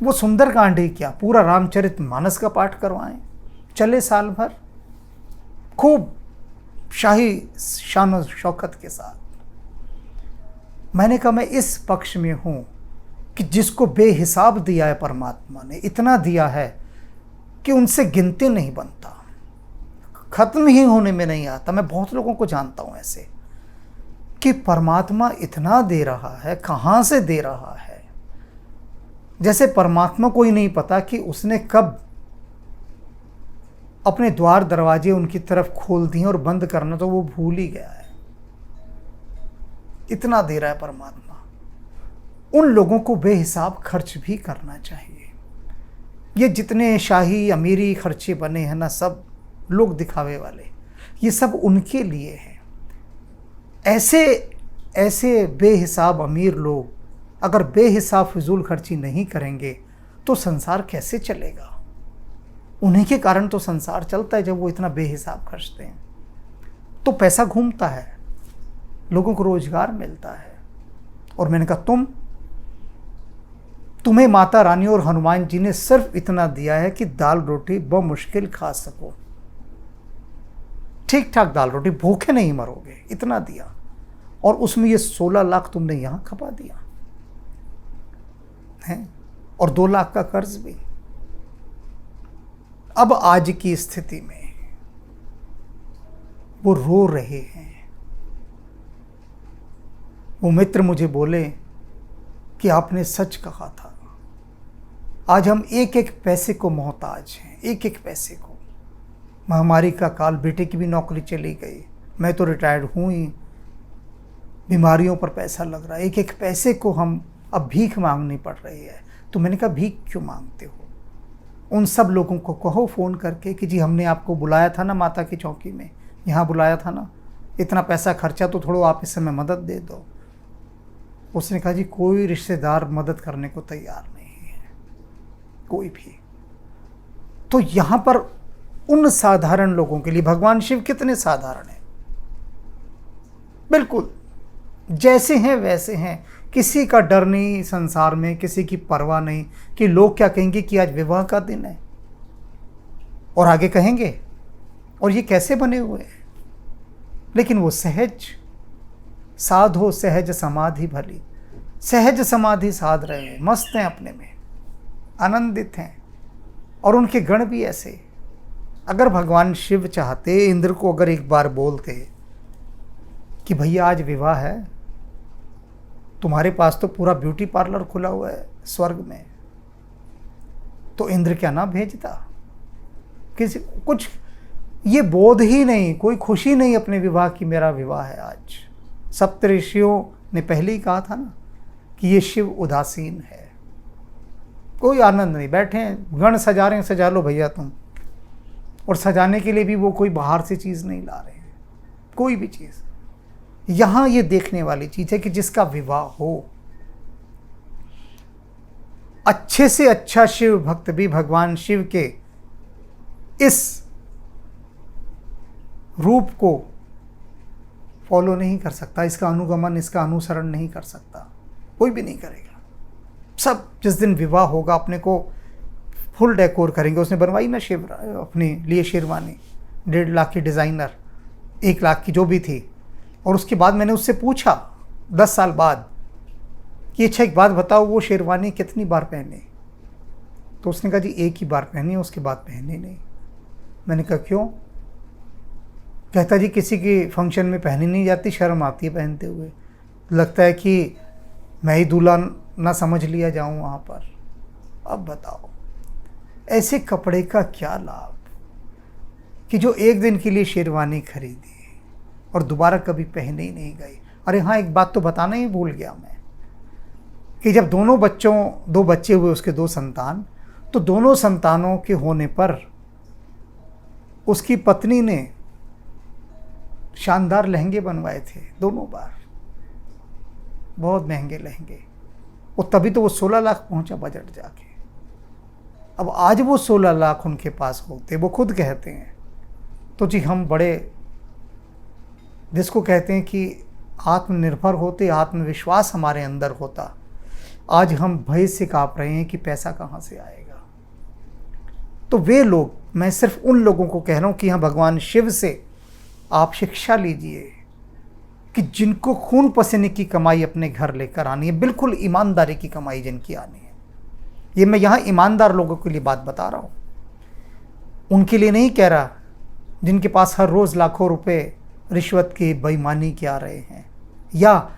वो सुंदरकांड ही क्या, पूरा रामचरितमानस का पाठ करवाएं, चले साल भर खूब शाही शान और शौकत के साथ। मैंने कहा मैं इस पक्ष में हूँ कि जिसको बेहिसाब दिया है परमात्मा ने, इतना दिया है कि उनसे गिनती नहीं बनता, खत्म ही होने में नहीं आता। मैं बहुत लोगों को जानता हूँ ऐसे कि परमात्मा इतना दे रहा है, कहाँ से दे रहा है, जैसे परमात्मा को ही नहीं पता कि उसने कब अपने द्वार दरवाजे उनकी तरफ खोल दिए और बंद करना तो वो भूल ही गया है। इतना दे रहा है परमात्मा। उन लोगों को बेहिसाब खर्च भी करना चाहिए। ये जितने शाही अमीरी खर्चे बने हैं ना, सब लोग दिखावे वाले, ये सब उनके लिए हैं। ऐसे बेहिसाब अमीर लोग अगर बेहिसाब फिजूल खर्ची नहीं करेंगे तो संसार कैसे चलेगा? उन्हीं के कारण तो संसार चलता है जब वो इतना बेहिसाब खर्चते हैं। तो पैसा घूमता है, लोगों को रोजगार मिलता है। और मैंने कहा तुम्हें माता रानी और हनुमान जी ने सिर्फ इतना दिया है कि दाल रोटी बमुश्किल खा सको, ठीक ठाक दाल रोटी, भूखे नहीं मरोगे, इतना दिया। और उसमें ये 16 लाख तुमने यहां खपा दिया है, और 2 लाख का कर्ज भी। अब आज की स्थिति में वो रो रहे हैं। वो मित्र मुझे बोले कि आपने सच कहा था, आज हम एक एक पैसे को मोहताज हैं, एक एक पैसे को। महामारी का काल, बेटे की भी नौकरी चली गई, मैं तो रिटायर्ड हूँ ही, बीमारियों पर पैसा लग रहा है, एक एक पैसे को हम अब भीख मांगनी पड़ रही है। तो मैंने कहा भीख क्यों मांगते हो? उन सब लोगों को कहो फ़ोन करके कि जी हमने आपको बुलाया था ना माता की चौकी में, यहाँ बुलाया था ना, इतना पैसा खर्चा, तो थोड़ा आप इस समय मदद दे दो। उसने कहा जी कोई रिश्तेदार मदद करने को तैयार नहीं है, कोई भी। तो यहाँ पर उन साधारण लोगों के लिए भगवान शिव कितने साधारण हैं, बिल्कुल जैसे हैं वैसे हैं। किसी का डर नहीं संसार में, किसी की परवाह नहीं कि लोग क्या कहेंगे कि आज विवाह का दिन है, और आगे कहेंगे और ये कैसे बने हुए हैं। लेकिन वो सहज साधो सहज समाधि भली, सहज समाधि साध रहे हैं, मस्त हैं, अपने में आनंदित हैं। और उनके गण भी ऐसे। अगर भगवान शिव चाहते, इंद्र को अगर एक बार बोलते कि भैया आज विवाह है, तुम्हारे पास तो पूरा ब्यूटी पार्लर खुला हुआ है स्वर्ग में, तो इंद्र क्या ना भेजता? किसी कुछ ये बोध ही नहीं, कोई खुशी नहीं अपने विवाह की, मेरा विवाह है आज। सप्तऋषियों ने पहले ही कहा था ना कि ये शिव उदासीन है, कोई आनंद नहीं। बैठे हैं, गण सजा रहे हैं, सजा लो भैया तुम। और सजाने के लिए भी वो कोई बाहर से चीज़ नहीं ला रहे हैं, कोई भी चीज़। यहाँ ये देखने वाली चीज़ है कि जिसका विवाह हो, अच्छे से अच्छा शिव भक्त भी भगवान शिव के इस रूप को फॉलो नहीं कर सकता, इसका अनुगमन, इसका अनुसरण नहीं कर सकता, कोई भी नहीं करेगा। सब जिस दिन विवाह होगा अपने को फुल डेकोर करेंगे। उसने बनवाई ना शिव अपने लिए शेरवानी, 1.5 लाख की डिज़ाइनर, 1 लाख की जो भी थी। और उसके बाद मैंने उससे पूछा 10 साल बाद कि अच्छा एक बात बताओ, वो शेरवानी कितनी बार पहने? तो उसने कहा जी एक ही बार पहनी, उसके बाद पहनी नहीं। मैंने कहा क्यों? कहता जी किसी के फंक्शन में पहनी नहीं जाती, शर्म आती है पहनते हुए, लगता है कि मैं ही दूल्हा ना समझ लिया जाऊं वहाँ पर। अब बताओ ऐसे कपड़े का क्या लाभ कि जो एक दिन के लिए शेरवानी खरीदी और दोबारा कभी पहने ही नहीं गई। अरे हाँ, एक बात तो बताना ही भूल गया मैं कि जब दो बच्चे हुए उसके 2 संतान, तो दोनों संतानों के होने पर उसकी पत्नी ने शानदार लहंगे बनवाए थे दोनों बार, बहुत महंगे लहंगे, और तभी तो वो 16 लाख पहुंचा बजट जाके। अब आज वो 16 लाख उनके पास होते, वो खुद कहते हैं, तो जी हम बड़े, जिसको कहते हैं कि आत्मनिर्भर होते, आत्मविश्वास हमारे अंदर होता, आज हम भय से काँप रहे हैं कि पैसा कहाँ से आएगा। तो वे लोग, मैं सिर्फ उन लोगों को कह रहा हूँ कि हाँ, भगवान शिव से आप शिक्षा लीजिए कि जिनको खून पसीने की कमाई अपने घर लेकर आनी है, बिल्कुल ईमानदारी की कमाई जिनकी आनी है। ये मैं यहाँ ईमानदार लोगों के लिए बात बता रहा हूँ, उनके लिए नहीं कह रहा जिनके पास हर रोज़ लाखों रुपए रिश्वत की बेईमानी के आ रहे हैं, या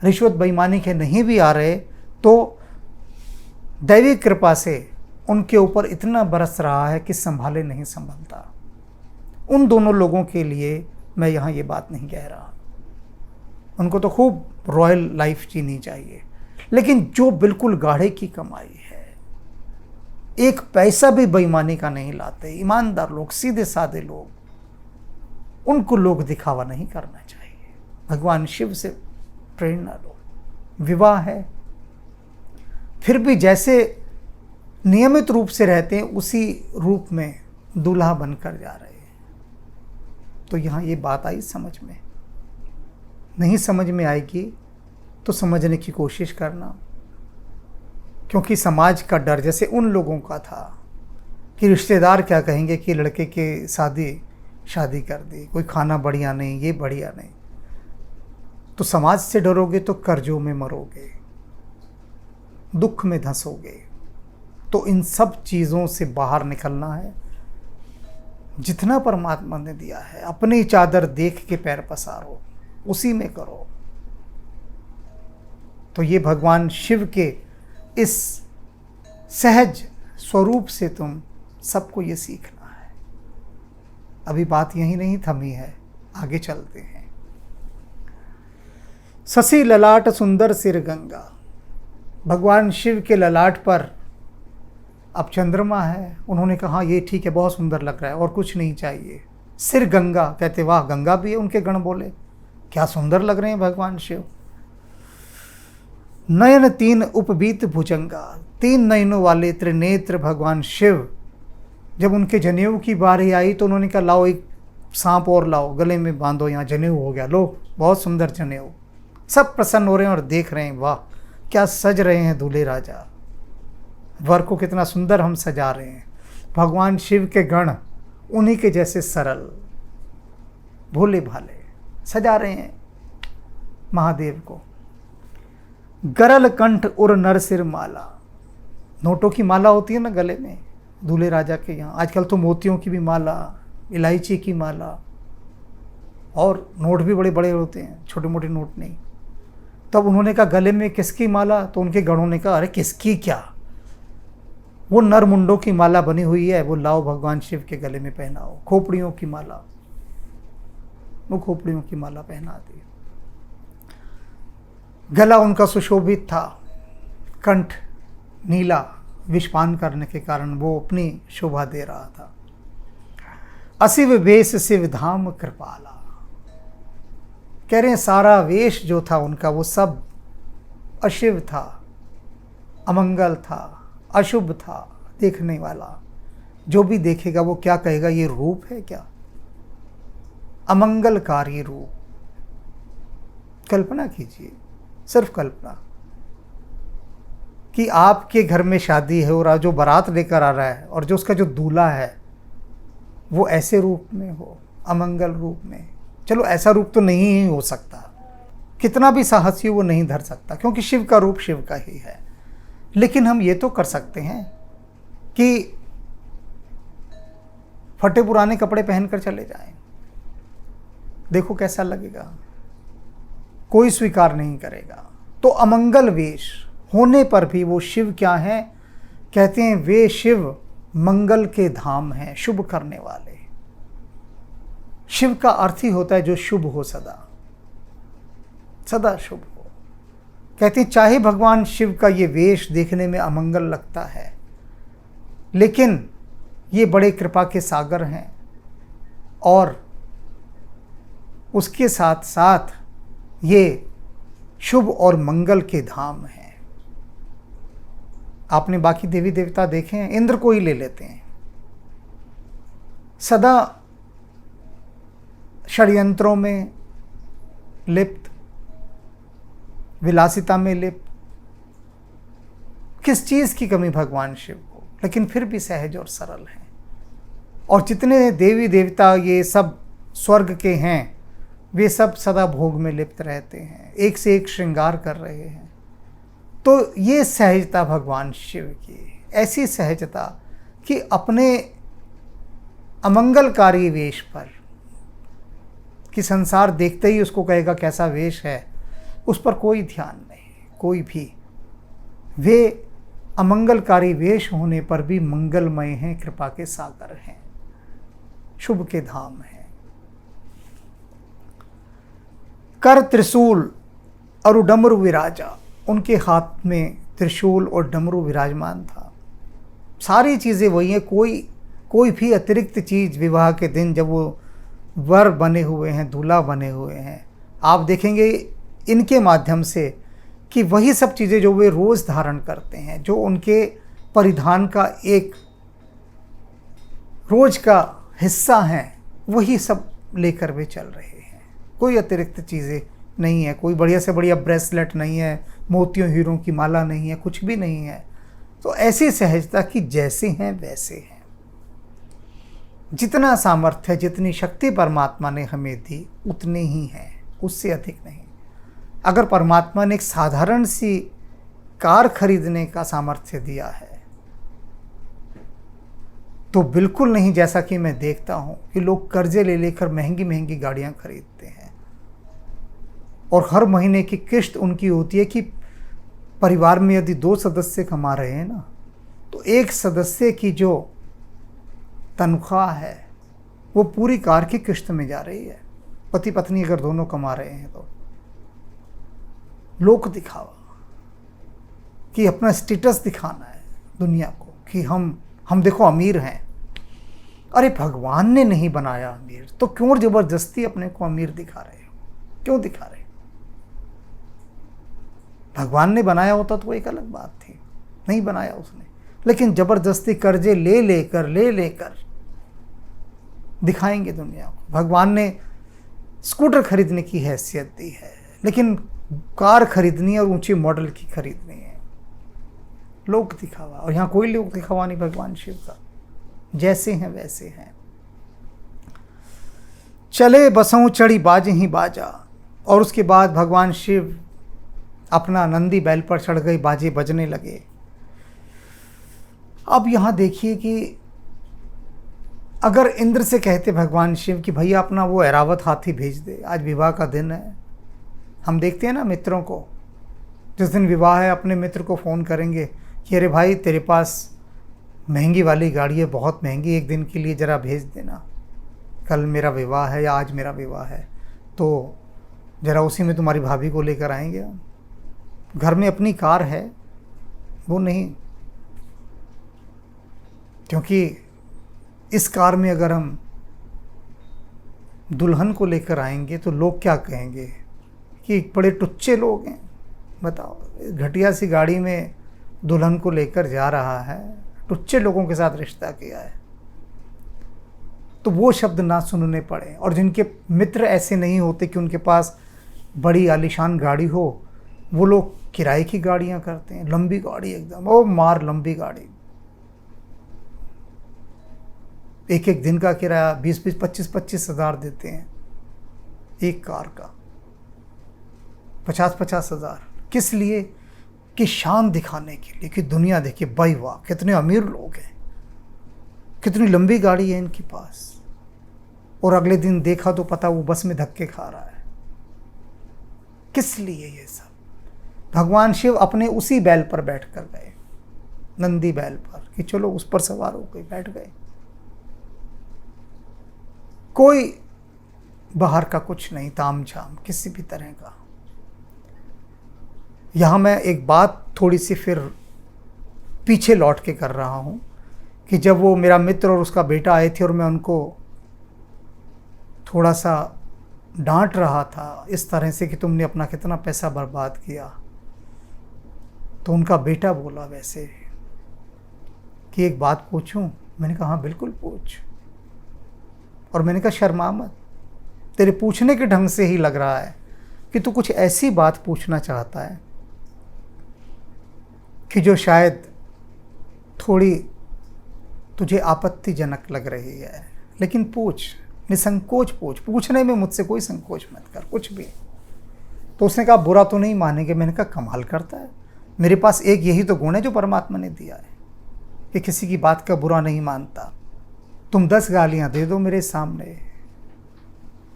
रिश्वत बेईमानी के नहीं भी आ रहे तो दैवी कृपा से उनके ऊपर इतना बरस रहा है कि संभाले नहीं संभलता। उन दोनों लोगों के लिए मैं यहाँ ये बात नहीं कह रहा, उनको तो खूब रॉयल लाइफ जीनी चाहिए, लेकिन जो बिल्कुल गाढ़े की कमाई है, एक पैसा भी बेईमानी का नहीं लाते, ईमानदार लोग, सीधे साधे लोग, उनको लोग दिखावा नहीं करना चाहिए। भगवान शिव से प्रेरणा लो। विवाह है, फिर भी जैसे नियमित रूप से रहते हैं उसी रूप में दूल्हा बनकर जा रहे हैं। तो यहाँ ये बात आई समझ में, नहीं समझ में आएगी तो समझने की कोशिश करना, क्योंकि समाज का डर जैसे उन लोगों का था कि रिश्तेदार क्या कहेंगे कि लड़के के शादी कर दी, कोई खाना बढ़िया नहीं, ये बढ़िया नहीं, तो समाज से डरोगे तो कर्जों में मरोगे, दुख में धंसोगे। तो इन सब चीज़ों से बाहर निकलना है। जितना परमात्मा ने दिया है अपनी चादर देख के पैर पसारो, उसी में करो। तो ये भगवान शिव के इस सहज स्वरूप से तुम सबको ये सीखना है। अभी बात यहीं नहीं थमी है, आगे चलते हैं। शशि ललाट सुंदर सिर गंगा, भगवान शिव के ललाट पर अब चंद्रमा है। उन्होंने कहा ये ठीक है, बहुत सुंदर लग रहा है और कुछ नहीं चाहिए। सिर गंगा, कहते वाह गंगा भी है। उनके गण बोले क्या सुंदर लग रहे हैं भगवान शिव। नयन तीन उपबीत भुजंगा, 3 नयनों वाले त्रिनेत्र भगवान शिव। जब उनके जनेऊ की बारी आई तो उन्होंने कहा लाओ एक सांप और लाओ, गले में बांधो, यहाँ जनेऊ हो गया, लो बहुत सुंदर जनेऊ। सब प्रसन्न हो रहे हैं और देख रहे हैं, वाह क्या सज रहे हैं दूल्हे राजा, वर को कितना सुंदर हम सजा रहे हैं। भगवान शिव के गण उन्हीं के जैसे सरल भोले भाले सजा रहे हैं महादेव को। गरल कंठ उर नर सिर माला, नोटों की माला होती है ना गले में दूल्हे राजा के यहाँ, आजकल तो मोतियों की भी माला, इलायची की माला, और नोट भी बड़े बड़े होते हैं, छोटे मोटे नोट नहीं। तब उन्होंने कहा गले में किसकी माला, तो उनके गणों ने कहा अरे किसकी क्या, वो नर मुंडों की माला बनी हुई है, वो लाओ भगवान शिव के गले में पहनाओ। खोपड़ियों की माला, वो खोपड़ियों की माला पहना दी। गला उनका सुशोभित था, कंठ नीला, विषपान करने के कारण वो अपनी शोभा दे रहा था। अशिव वेश शिव धाम कृपाला, कह रहे हैं सारा वेश जो था उनका वो सब अशिव था, अमंगल था, अशुभ था। देखने वाला जो भी देखेगा वो क्या कहेगा, ये रूप है क्या, अमंगलकारी रूप। कल्पना कीजिए, सिर्फ कल्पना कि आपके घर में शादी है और जो बारात लेकर आ रहा है और जो उसका जो दूल्हा है वो ऐसे रूप में हो, अमंगल रूप में। चलो ऐसा रूप तो नहीं ही हो सकता, कितना भी साहसी वो नहीं धर सकता, क्योंकि शिव का रूप शिव का ही है। लेकिन हम ये तो कर सकते हैं कि फटे पुराने कपड़े पहनकर चले जाएं, देखो कैसा लगेगा, कोई स्वीकार नहीं करेगा। तो अमंगल वेश होने पर भी वो शिव क्या हैं, कहते हैं वे शिव मंगल के धाम हैं, शुभ करने वाले। शिव का अर्थ ही होता है जो शुभ हो, सदा सदा शुभ हो। कहते हैं चाहे भगवान शिव का ये वेश देखने में अमंगल लगता है, लेकिन ये बड़े कृपा के सागर हैं, और उसके साथ साथ ये शुभ और मंगल के धाम हैं। आपने बाकी देवी देवता देखे हैं, इंद्र को ही ले लेते हैं, सदा षड्यंत्रों में लिप्त, विलासिता में लिप्त। किस चीज़ की कमी भगवान शिव को, लेकिन फिर भी सहज और सरल हैं। और जितने देवी देवता ये सब स्वर्ग के हैं, वे सब सदा भोग में लिप्त रहते हैं, एक से एक श्रृंगार कर रहे हैं। तो ये सहजता भगवान शिव की, ऐसी सहजता कि अपने अमंगलकारी वेश पर, कि संसार देखते ही उसको कहेगा कैसा वेश है, उस पर कोई ध्यान नहीं, कोई भी। वे अमंगलकारी वेश होने पर भी मंगलमय हैं, कृपा के सागर हैं, शुभ के धाम हैं। कर त्रिशूल और डमरू विराजा, उनके हाथ में त्रिशूल और डमरू विराजमान था। सारी चीज़ें वही हैं, कोई भी अतिरिक्त चीज़ विवाह के दिन जब वो वर बने हुए हैं, दूल्हा बने हुए हैं, आप देखेंगे इनके माध्यम से कि वही सब चीज़ें जो वे रोज़ धारण करते हैं, जो उनके परिधान का एक रोज का हिस्सा हैं, वही सब लेकर वे चल रहे हैं। कोई अतिरिक्त चीज़ें नहीं है, कोई बढ़िया से बढ़िया ब्रेसलेट नहीं है, मोतियों हीरों की माला नहीं है, कुछ भी नहीं है। तो ऐसी सहजता कि जैसे हैं वैसे हैं। जितना सामर्थ्य, जितनी शक्ति परमात्मा ने हमें दी उतने ही हैं, उससे अधिक नहीं। अगर परमात्मा ने एक साधारण सी कार खरीदने का सामर्थ्य दिया है तो बिल्कुल नहीं, जैसा कि मैं देखता हूँ कि लोग कर्जे ले लेकर महंगी महंगी गाड़ियाँ खरीदते हैं और हर महीने की किश्त उनकी होती है कि परिवार में यदि 2 सदस्य कमा रहे हैं ना, तो एक सदस्य की जो तनख्वाह है वो पूरी कार की किश्त में जा रही है। पति पत्नी अगर दोनों कमा रहे हैं तो लोक दिखावा, कि अपना स्टेटस दिखाना है दुनिया को कि हम देखो अमीर हैं। अरे भगवान ने नहीं बनाया अमीर, तो क्यों जबरदस्ती अपने को अमीर दिखा रहे हो, क्यों दिखा रहे हो? भगवान ने बनाया होता तो एक अलग बात थी, नहीं बनाया उसने, लेकिन जबरदस्ती कर्जे ले लेकर दिखाएंगे दुनिया को। भगवान ने स्कूटर खरीदने की हैसियत दी है, लेकिन कार खरीदनी है और ऊंची मॉडल की खरीदनी है। लोक दिखावा, और यहाँ कोई लोक दिखावा नहीं भगवान शिव का, जैसे हैं वैसे हैं। चले बसों चढ़ी बाजे ही बाजा, और उसके बाद भगवान शिव अपना नंदी बैल पर चढ़ गए, बाजे बजने लगे। अब यहाँ देखिए कि अगर इंद्र से कहते भगवान शिव कि भैया अपना वो ऐरावत हाथी भेज दे, आज विवाह का दिन है। हम देखते हैं ना मित्रों को, जिस दिन विवाह है अपने मित्र को फ़ोन करेंगे कि अरे भाई तेरे पास महंगी वाली गाड़ी है, बहुत महंगी, एक दिन के लिए ज़रा भेज देना, कल मेरा विवाह है या आज मेरा विवाह है, तो ज़रा उसी में तुम्हारी भाभी को लेकर आएंगे। घर में अपनी कार है वो नहीं, क्योंकि इस कार में अगर हम दुल्हन को लेकर आएंगे तो लोग क्या कहेंगे कि बड़े टुच्चे लोग हैं। बताओ, घटिया सी गाड़ी में दुल्हन को लेकर जा रहा है, टुच्चे लोगों के साथ रिश्ता किया है। तो वो शब्द ना सुनने पड़े। और जिनके मित्र ऐसे नहीं होते कि उनके पास बड़ी आलीशान गाड़ी हो, वो लोग किराए की गाड़ियां करते हैं, लंबी गाड़ी एकदम, ओ मार लंबी गाड़ी, एक दिन का किराया 20-20, 25-25 हज़ार देते हैं एक कार का, 50-50 हज़ार। किस लिए? कि शान दिखाने के लिए, कि दुनिया देखिए भाई वाह कितने अमीर लोग हैं, कितनी लंबी गाड़ी है इनके पास। और अगले दिन देखा तो पता वो बस में धक्के खा रहा है। किस लिए ये सब? भगवान शिव अपने उसी बैल पर बैठ कर गए, नंदी बैल पर, कि चलो उस पर सवार हो गए, बैठ गए। कोई बाहर का कुछ नहीं, ताम झाम किसी भी तरह का। यहाँ मैं एक बात थोड़ी सी फिर पीछे लौट के कर रहा हूँ कि जब वो मेरा मित्र और उसका बेटा आए थे और मैं उनको थोड़ा सा डांट रहा था इस तरह से कि तुमने अपना कितना पैसा बर्बाद किया। तो उनका बेटा बोला वैसे कि एक बात पूछूं? मैंने कहा हाँ बिल्कुल पूछ। और मैंने कहा शर्मा मत, तेरे पूछने के ढंग से ही लग रहा है कि तू कुछ ऐसी बात पूछना चाहता है कि जो शायद थोड़ी तुझे आपत्तिजनक लग रही है, लेकिन पूछ, निसंकोच पूछ, पूछने में मुझसे कोई संकोच मत कर कुछ भी। तो उसने कहा बुरा तो नहीं मानेंगे। मैंने कहा कमाल करता है, मेरे पास एक यही तो गुण है जो परमात्मा ने दिया है कि किसी की बात का बुरा नहीं मानता। तुम 10 गालियां दे दो मेरे सामने,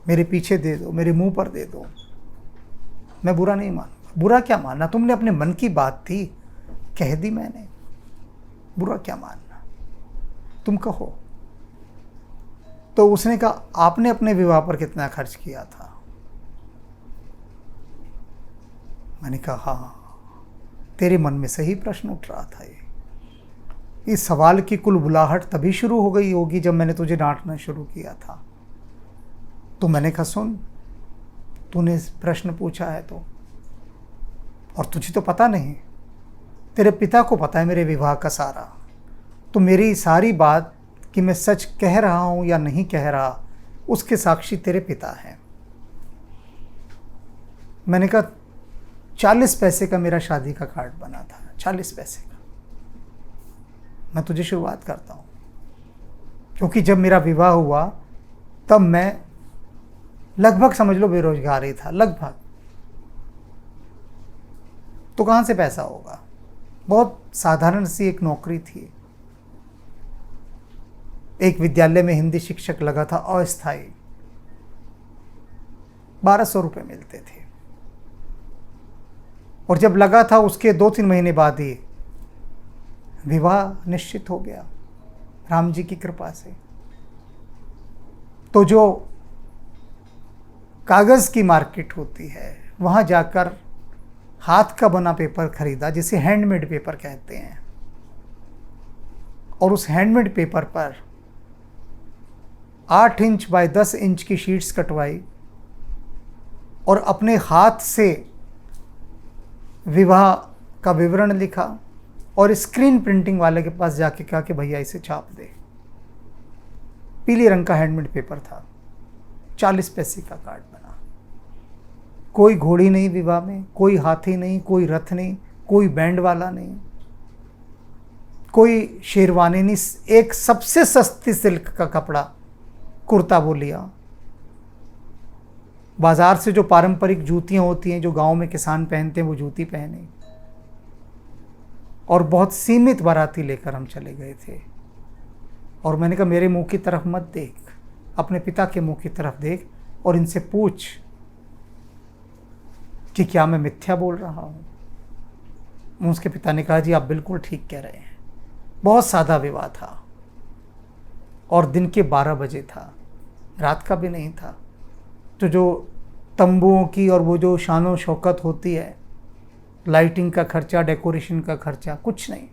मेरे पीछे दे दो, मेरे मुंह पर दे दो, मैं बुरा नहीं मानूंगा। बुरा क्या मानना, तुमने अपने मन की बात थी, कह दी मैंने, बुरा क्या मानना, तुम कहो। तो उसने कहा आपने अपने विवाह पर कितना खर्च किया था? मैंने कहा हाँ, तेरे मन में सही प्रश्न उठ रहा था। इस सवाल की कुल बुलाहट तभी शुरू हो गई होगी जब मैंने तुझे डांटना शुरू किया था। तो मैंने कहा सुन, तूने प्रश्न पूछा है तो, और तुझे तो पता नहीं, तेरे पिता को पता है मेरे विवाह का सारा। तो मेरी सारी बात कि मैं सच कह रहा हूं या नहीं कह रहा, उसके साक्षी तेरे पिता हैं। मैंने कहा 40 पैसे का मेरा शादी का कार्ड बना था, 40 पैसे का। मैं तुझे शुरुआत करता हूं, क्योंकि जब मेरा विवाह हुआ तब मैं लगभग समझ लो बेरोजगार ही था, लगभग। तो कहां से पैसा होगा? बहुत साधारण सी एक नौकरी थी, एक विद्यालय में हिंदी शिक्षक लगा था, अस्थायी, 1200 रुपये मिलते थे। और जब लगा था उसके 2-3 महीने बाद ही विवाह निश्चित हो गया राम जी की कृपा से। तो जो कागज़ की मार्केट होती है वहाँ जाकर हाथ का बना पेपर खरीदा, जिसे हैंडमेड पेपर कहते हैं, और उस हैंडमेड पेपर पर 8 इंच बाय 10 इंच की शीट्स कटवाई और अपने हाथ से विवाह का विवरण लिखा और स्क्रीन प्रिंटिंग वाले के पास जाके कहा कि भैया इसे छाप दे। पीले रंग का हैंडमेड पेपर था, 40 पैसे का कार्ड बना। कोई घोड़ी नहीं विवाह में, कोई हाथी नहीं, कोई रथ नहीं, कोई बैंड वाला नहीं, कोई शेरवानी नहीं, एक सबसे सस्ती सिल्क का कपड़ा कुर्ता वो लिया। बाजार से जो पारंपरिक जूतियां होती हैं जो गांव में किसान पहनते हैं वो जूती पहने, और बहुत सीमित बाराती लेकर हम चले गए थे। और मैंने कहा मेरे मुंह की तरफ मत देख, अपने पिता के मुंह की तरफ देख और इनसे पूछ कि क्या मैं मिथ्या बोल रहा हूं। उसके पिता ने कहा जी आप बिल्कुल ठीक कह रहे हैं। बहुत सादा विवाह था और दिन के 12 बजे था, रात का भी नहीं था। तो जो तंबुओं की और वो जो शानो शौकत होती है, लाइटिंग का खर्चा, डेकोरेशन का खर्चा, कुछ नहीं।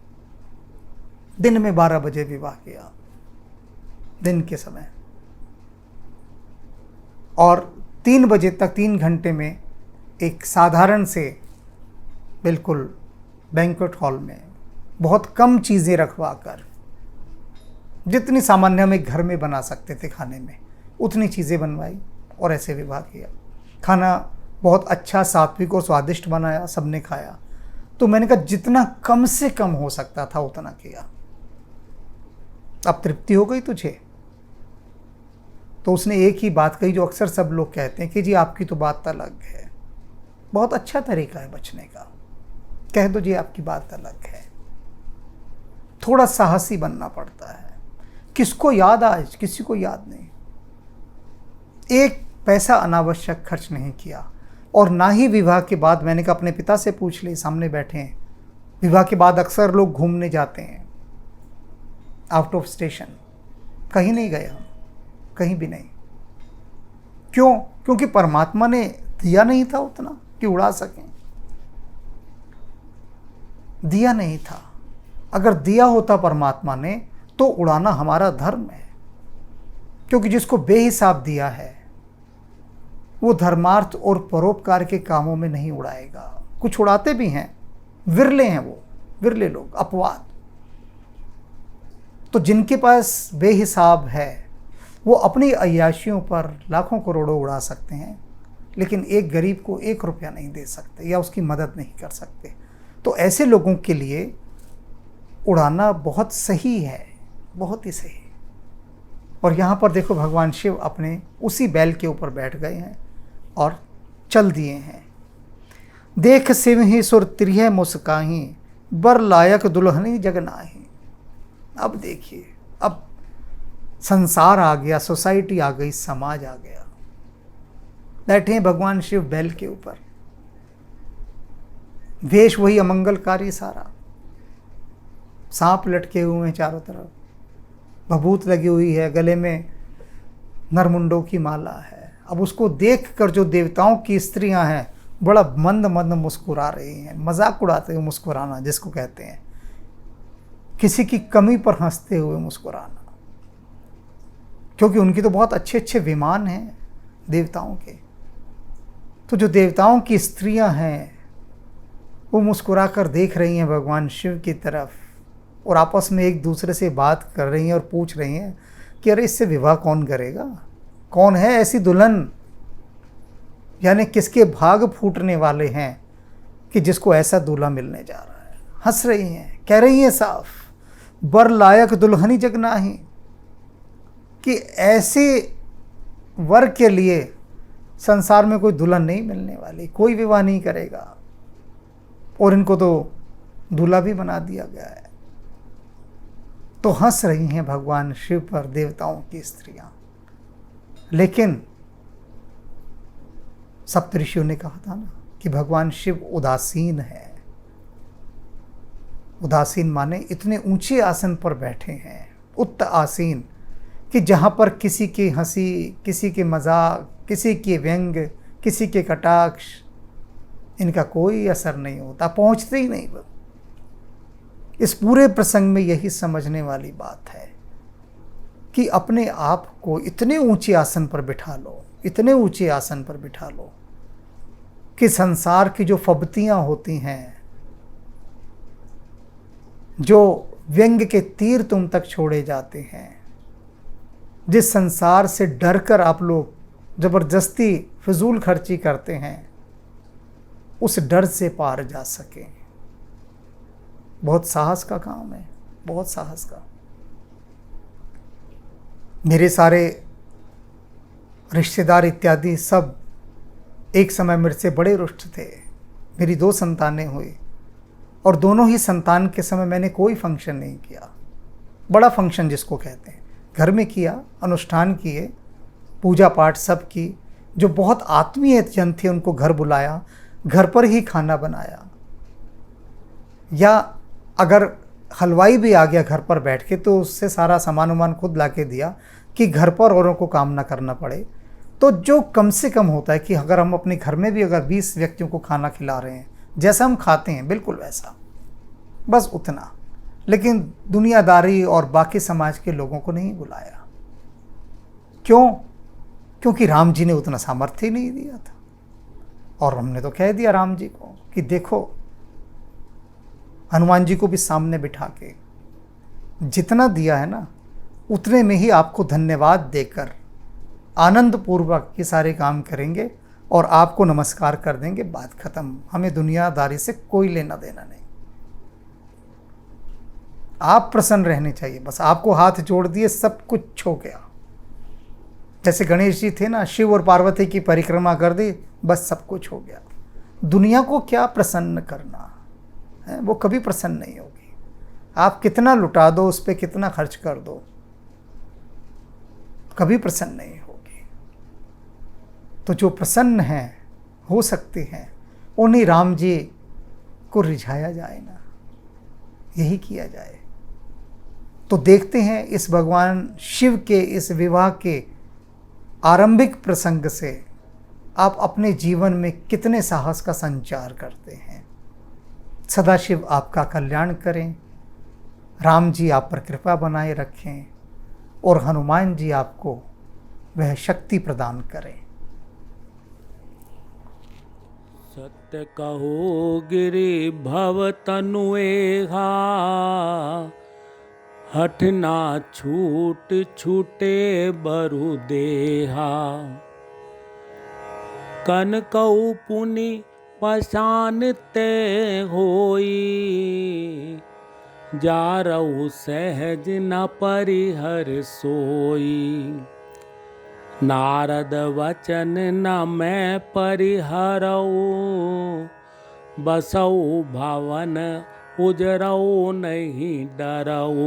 दिन में 12 बजे विवाह किया, दिन के समय, और 3 बजे तक 3 घंटे में एक साधारण से बिल्कुल बैंक्वेट हॉल में बहुत कम चीज़ें रखवा कर, जितनी सामान्य हम एक घर में बना सकते थे खाने में, उतनी चीज़ें बनवाई और ऐसे विवाह किया। खाना बहुत अच्छा, सात्विक और स्वादिष्ट बनाया, सबने खाया। तो मैंने कहा जितना कम से कम हो सकता था उतना किया। अब तृप्ति हो गई तुझे? तो उसने एक ही बात कही जो अक्सर सब लोग कहते हैं कि जी आपकी तो बात अलग है। बहुत अच्छा तरीका है बचने का, कह दो जी आपकी बात अलग है। थोड़ा साहसी बनना पड़ता है। किसको याद आज? किसी को याद नहीं। एक पैसा अनावश्यक खर्च नहीं किया। और ना ही विवाह के बाद, मैंने कहा अपने पिता से पूछ ले, सामने बैठे हैं, विवाह के बाद अक्सर लोग घूमने जाते हैं आउट ऑफ स्टेशन। कहीं नहीं गए हम, कहीं भी नहीं। क्यों? क्योंकि परमात्मा ने दिया नहीं था उतना कि उड़ा सकें। दिया नहीं था। अगर दिया होता परमात्मा ने तो उड़ाना हमारा धर्म है, क्योंकि जिसको बेहिसाब दिया है वो धर्मार्थ और परोपकार के कामों में नहीं उड़ाएगा। कुछ उड़ाते भी हैं, विरले हैं वो, विरले लोग, अपवाद। तो जिनके पास बेहिसाब है वो अपनी अय्याशियों पर लाखों करोड़ों उड़ा सकते हैं, लेकिन एक गरीब को 1 रुपया नहीं दे सकते या उसकी मदद नहीं कर सकते। तो ऐसे लोगों के लिए उड़ाना बहुत सही है, बहुत ही सही। और यहाँ पर देखो भगवान शिव अपने उसी बैल के ऊपर बैठ गए हैं और चल दिए हैं। देख शिव ही सुर तिरह मुस्काही, बर लायक दुल्हनी जगनाही। अब देखिए, अब संसार आ गया, सोसाइटी आ गई, समाज आ गया। बैठे हैं भगवान शिव बैल के ऊपर, वेश वही अमंगलकारी सारा, सांप लटके हुए हैं चारों तरफ, भभूत लगी हुई है, गले में नरमुंडों की माला है। अब उसको देखकर जो देवताओं की स्त्रियां हैं बड़ा मंद मंद मुस्कुरा रही हैं, मजाक उड़ाते हुए मुस्कुराना जिसको कहते हैं, किसी की कमी पर हंसते हुए मुस्कुराना, क्योंकि उनकी तो बहुत अच्छे अच्छे विमान हैं देवताओं के। तो जो देवताओं की स्त्रियां हैं वो मुस्कुरा कर देख रही हैं भगवान शिव की तरफ और आपस में एक दूसरे से बात कर रही हैं और पूछ रही हैं कि अरे इससे विवाह कौन करेगा, कौन है ऐसी दुल्हन, यानी किसके भाग फूटने वाले हैं कि जिसको ऐसा दूल्हा मिलने जा रहा है। हंस रही हैं, कह रही हैं साफ, बर लायक दुल्हनी जगनाही, कि ऐसे वर के लिए संसार में कोई दुल्हन नहीं मिलने वाली, कोई विवाह नहीं करेगा। और इनको तो दूल्हा भी बना दिया गया है। तो हंस रही हैं भगवान शिव पर देवताओं की स्त्रियां। लेकिन सप्तऋषियों ने कहा था ना कि भगवान शिव उदासीन है। उदासीन माने इतने ऊंचे आसन पर बैठे हैं, उत्त आसीन, कि जहां पर किसी की हंसी, किसी के मजाक, किसी के व्यंग, किसी के कटाक्ष, इनका कोई असर नहीं होता, पहुंचते ही नहीं। वो इस पूरे प्रसंग में यही समझने वाली बात है कि अपने आप को इतने ऊंचे आसन पर बिठा लो, इतने ऊंचे आसन पर बिठा लो कि संसार की जो फबतियां होती हैं, जो व्यंग के तीर तुम तक छोड़े जाते हैं, जिस संसार से डरकर आप लोग जबरदस्ती फिजूल खर्ची करते हैं, उस डर से पार जा सके। बहुत साहस का काम है, बहुत साहस का। मेरे सारे रिश्तेदार इत्यादि सब एक समय मेरे से बड़े रुष्ट थे। मेरी 2 संतानें हुई और दोनों ही संतान के समय मैंने कोई फंक्शन नहीं किया। बड़ा फंक्शन जिसको कहते हैं घर में किया, अनुष्ठान किए, पूजा पाठ सब की। जो बहुत आत्मीय जन थे उनको घर बुलाया, घर पर ही खाना बनाया। या अगर हलवाई भी आ गया घर पर बैठ के तो उससे सारा सामान वामान खुद ला के दिया कि घर पर औरों को काम ना करना पड़े। तो जो कम से कम होता है कि अगर हम अपने घर में भी अगर 20 व्यक्तियों को खाना खिला रहे हैं, जैसा हम खाते हैं बिल्कुल वैसा, बस उतना। लेकिन दुनियादारी और बाकी समाज के लोगों को नहीं बुलाया। क्यों? क्योंकि राम जी ने उतना सामर्थ्य नहीं दिया था। और हमने तो कह दिया राम जी को कि देखो, हनुमान जी को भी सामने बिठा के जितना दिया है ना, उतने में ही आपको धन्यवाद देकर आनंद पूर्वक ये सारे काम करेंगे और आपको नमस्कार कर देंगे, बात खत्म। हमें दुनियादारी से कोई लेना देना नहीं। आप प्रसन्न रहने चाहिए, बस आपको हाथ जोड़ दिए सब कुछ हो गया। जैसे गणेश जी थे ना, शिव और पार्वती की परिक्रमा कर दी, बस सब कुछ हो गया। दुनिया को क्या प्रसन्न करना है, वो कभी प्रसन्न नहीं होगी। आप कितना लुटा दो, उस पर कितना खर्च कर दो, कभी प्रसन्न नहीं होगी। तो जो प्रसन्न हैं, हो सकते हैं, उन्हीं राम जी को रिझाया जाए ना, यही किया जाए। तो देखते हैं इस भगवान शिव के इस विवाह के आरंभिक प्रसंग से आप अपने जीवन में कितने साहस का संचार करते हैं। सदाशिव आपका कल्याण करें, राम जी आप पर कृपा बनाए रखें और हनुमान जी आपको वह शक्ति प्रदान करें। सत्य कहो गिरि भव तनु एहा, हठ ना छूट छूटे बरु देहा। कन कऊ पुनि पशान ते होई, जारऊ सहज न परिहर सोई। नारद वचन न मैं परिहरऊ, बसऊ भवन उजरऊ नहीं डरऊ।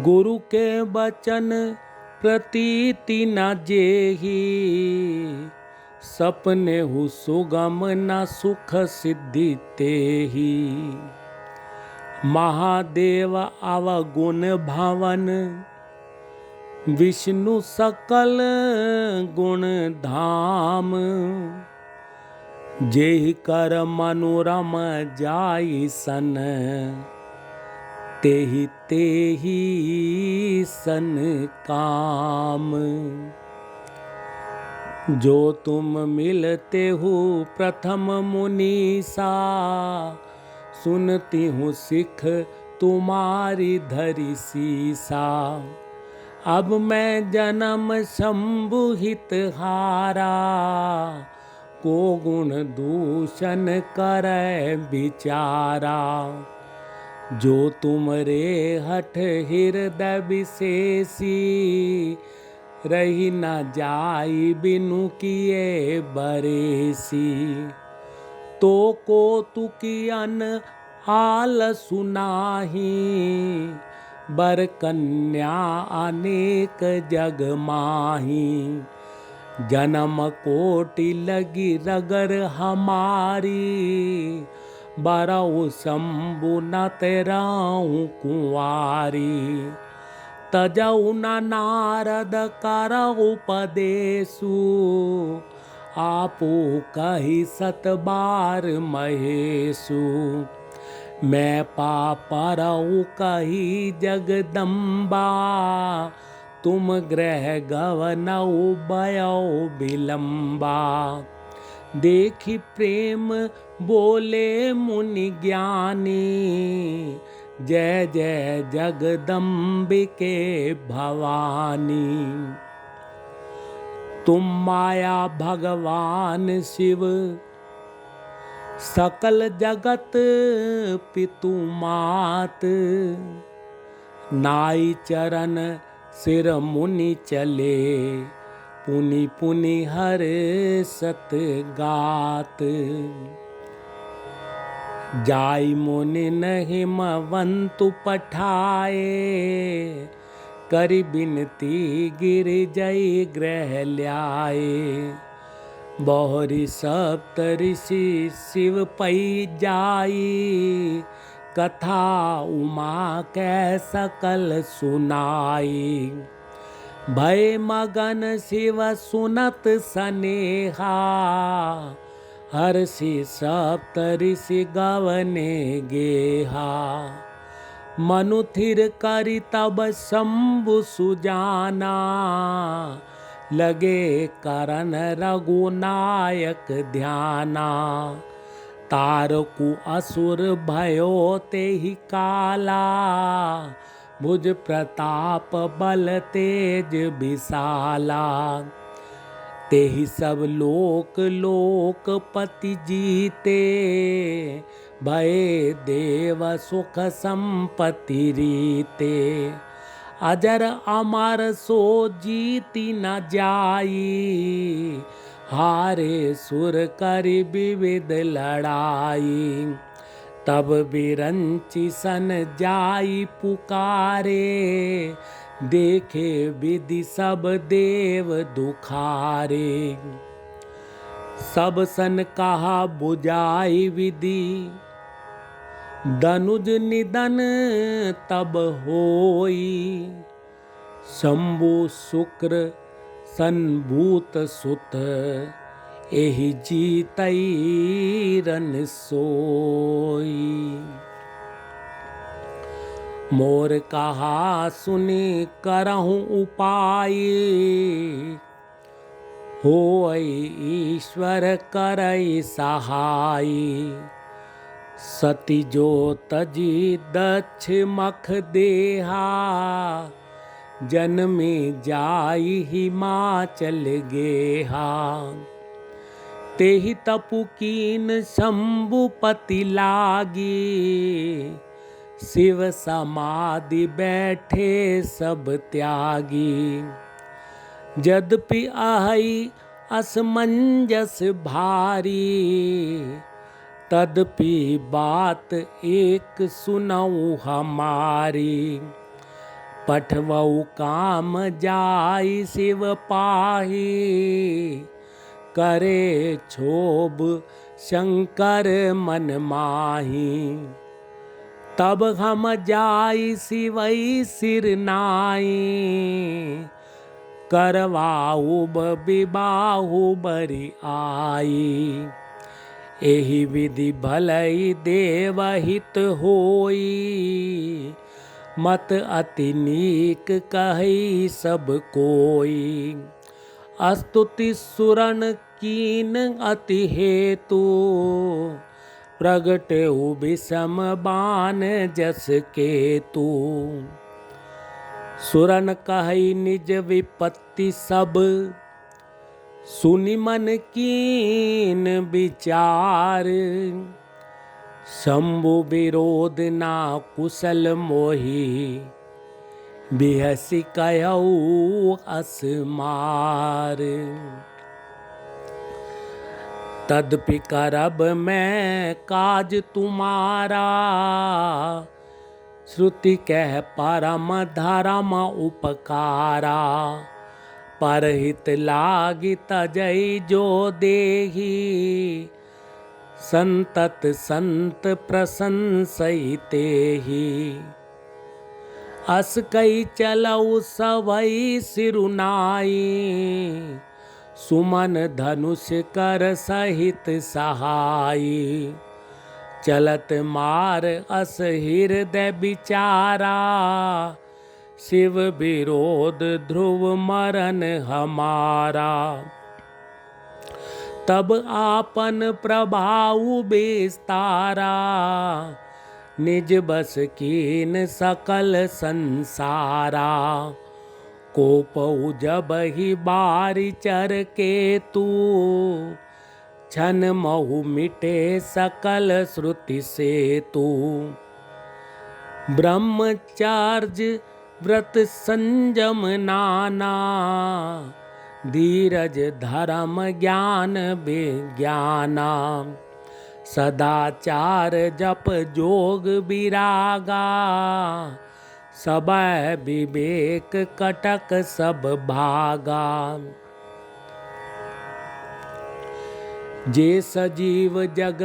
गुरु के वचन प्रतीति न जेही, सपने हु सुगम न सुख सिद्धि तेहि। महादेव अवगुण भवन, विष्णु सकल गुण धाम। जेहि कर मनोरम जाई सन, तेहि तेहि सन काम। जो तुम मिलते हो प्रथम मुनीसा, सुनती हूँ सिख तुम्हारी धरी सीसा। अब मैं जन्म शंभुहित हारा, को गुण दूषण करे विचारा। जो तुमरे हठ हृदय विशेषी, रही न जाई बिनु किए बरेसी। तो को तुकियन हाल सुनाही, बर कन्या अनेक जग माही। जन्म कोटि लगी रगर हमारी, बरऊ शंभु न तेराऊ कुंवारी। तजऊ न नारद करऊ उपदेशु, आपो कही सत बार महेशु। मैं पापरऊ कही जगदम्बा, तुम ग्रह गवनऊ बयऊ विलम्बा। देखी प्रेम बोले मुनि ज्ञानी, जय जय जगदम्बिके भवानी। तुम माया भगवान शिव, सकल जगत पितु मात। नाई चरण सिर मुनि चले, पुनि पुनि हर सत गात। जाई मुनि नहीं मवंतु पठाए, करि बिनती गिर जई ग्रह ल्याए। बहुरी सप्त ऋषि शिव पई जाई, कथा उमा कै सकल सुनाई। भय मगन शिव सुनत सनेहा, हर्षि सप्त ऋषि गवने गेहा। मनु थिर करि तब शंभु सुजाना, लगे करन रघुनायक ध्याना। तारकु असुर भयो तेहि काला, भुज प्रताप बल तेज विशाला। तेहि सब लोक लोकपति जीते, भये देव सुख संपत्ति रीते। अजर अमर सो जीति न जाई, हारे सुर करि विविध लड़ाई। तब बिरंचि सन जाई पुकारे, देखे विधि सब देव दुखारे। सब सन कहा बुझाई विधि, धनुज निधन तब होई। शंभु शुक्र संभूत सुत, एहि जीतई रन सोई। मोर कहा सुनी करहूँ उपाय, होय ईश्वर करई सहाय। सती जो तजी दक्ष मख देहा, जन्मे जाई हिमाचल गेहा। तेहि तपु कीन शंभुपति लागी, शिव समाधि बैठे सब त्यागी। यद्यपि आहई असमंजस भारी, तदपि बात एक सुनऊ हमारी। पठवऊ काम जाई शिव पाही, करे क्षोभ शंकर मन माही। तब हम जाई शिवई सिर नाई, करवाऊब विबाहु बरि आई। एहि विधि भलई देवहित होई, मत अति नीक कही सब कोई। स्तुति सुरन कीन अति हेतु, प्रगटेउ विषम बान जस केतु। सुरन कहई निज विपत्ति सब, सुनि मन कीन विचार। शंभु विरोध ना कुशल मोहि, बिहसी कहऊ असमार। तदपि करब मैं काज तुम्हारा, श्रुति कह परम धर्म उपकारा। परहित लागी तजई जो देही, संतत संत प्रशंसई तेहि। अस कई चलऊ सवई सिरुनाई, सुमन धनुष कर सहित सहाई। चलत मार अस हृदय विचारा, शिव विरोध ध्रुव मरण हमारा। तब आपन प्रभाव विस्तारा, निज बस कीन सकल संसारा। कोपऊ जब ही बारी चर केतु, छन महु मिटे सकल श्रुति सेतु। ब्रह्मचार्य व्रत संयम नाना, धीरज धर्म ज्ञान विज्ञाना। सदाचार जप जोग विरागा, सबय विवेक कटक सब भागा। जे सजीव जग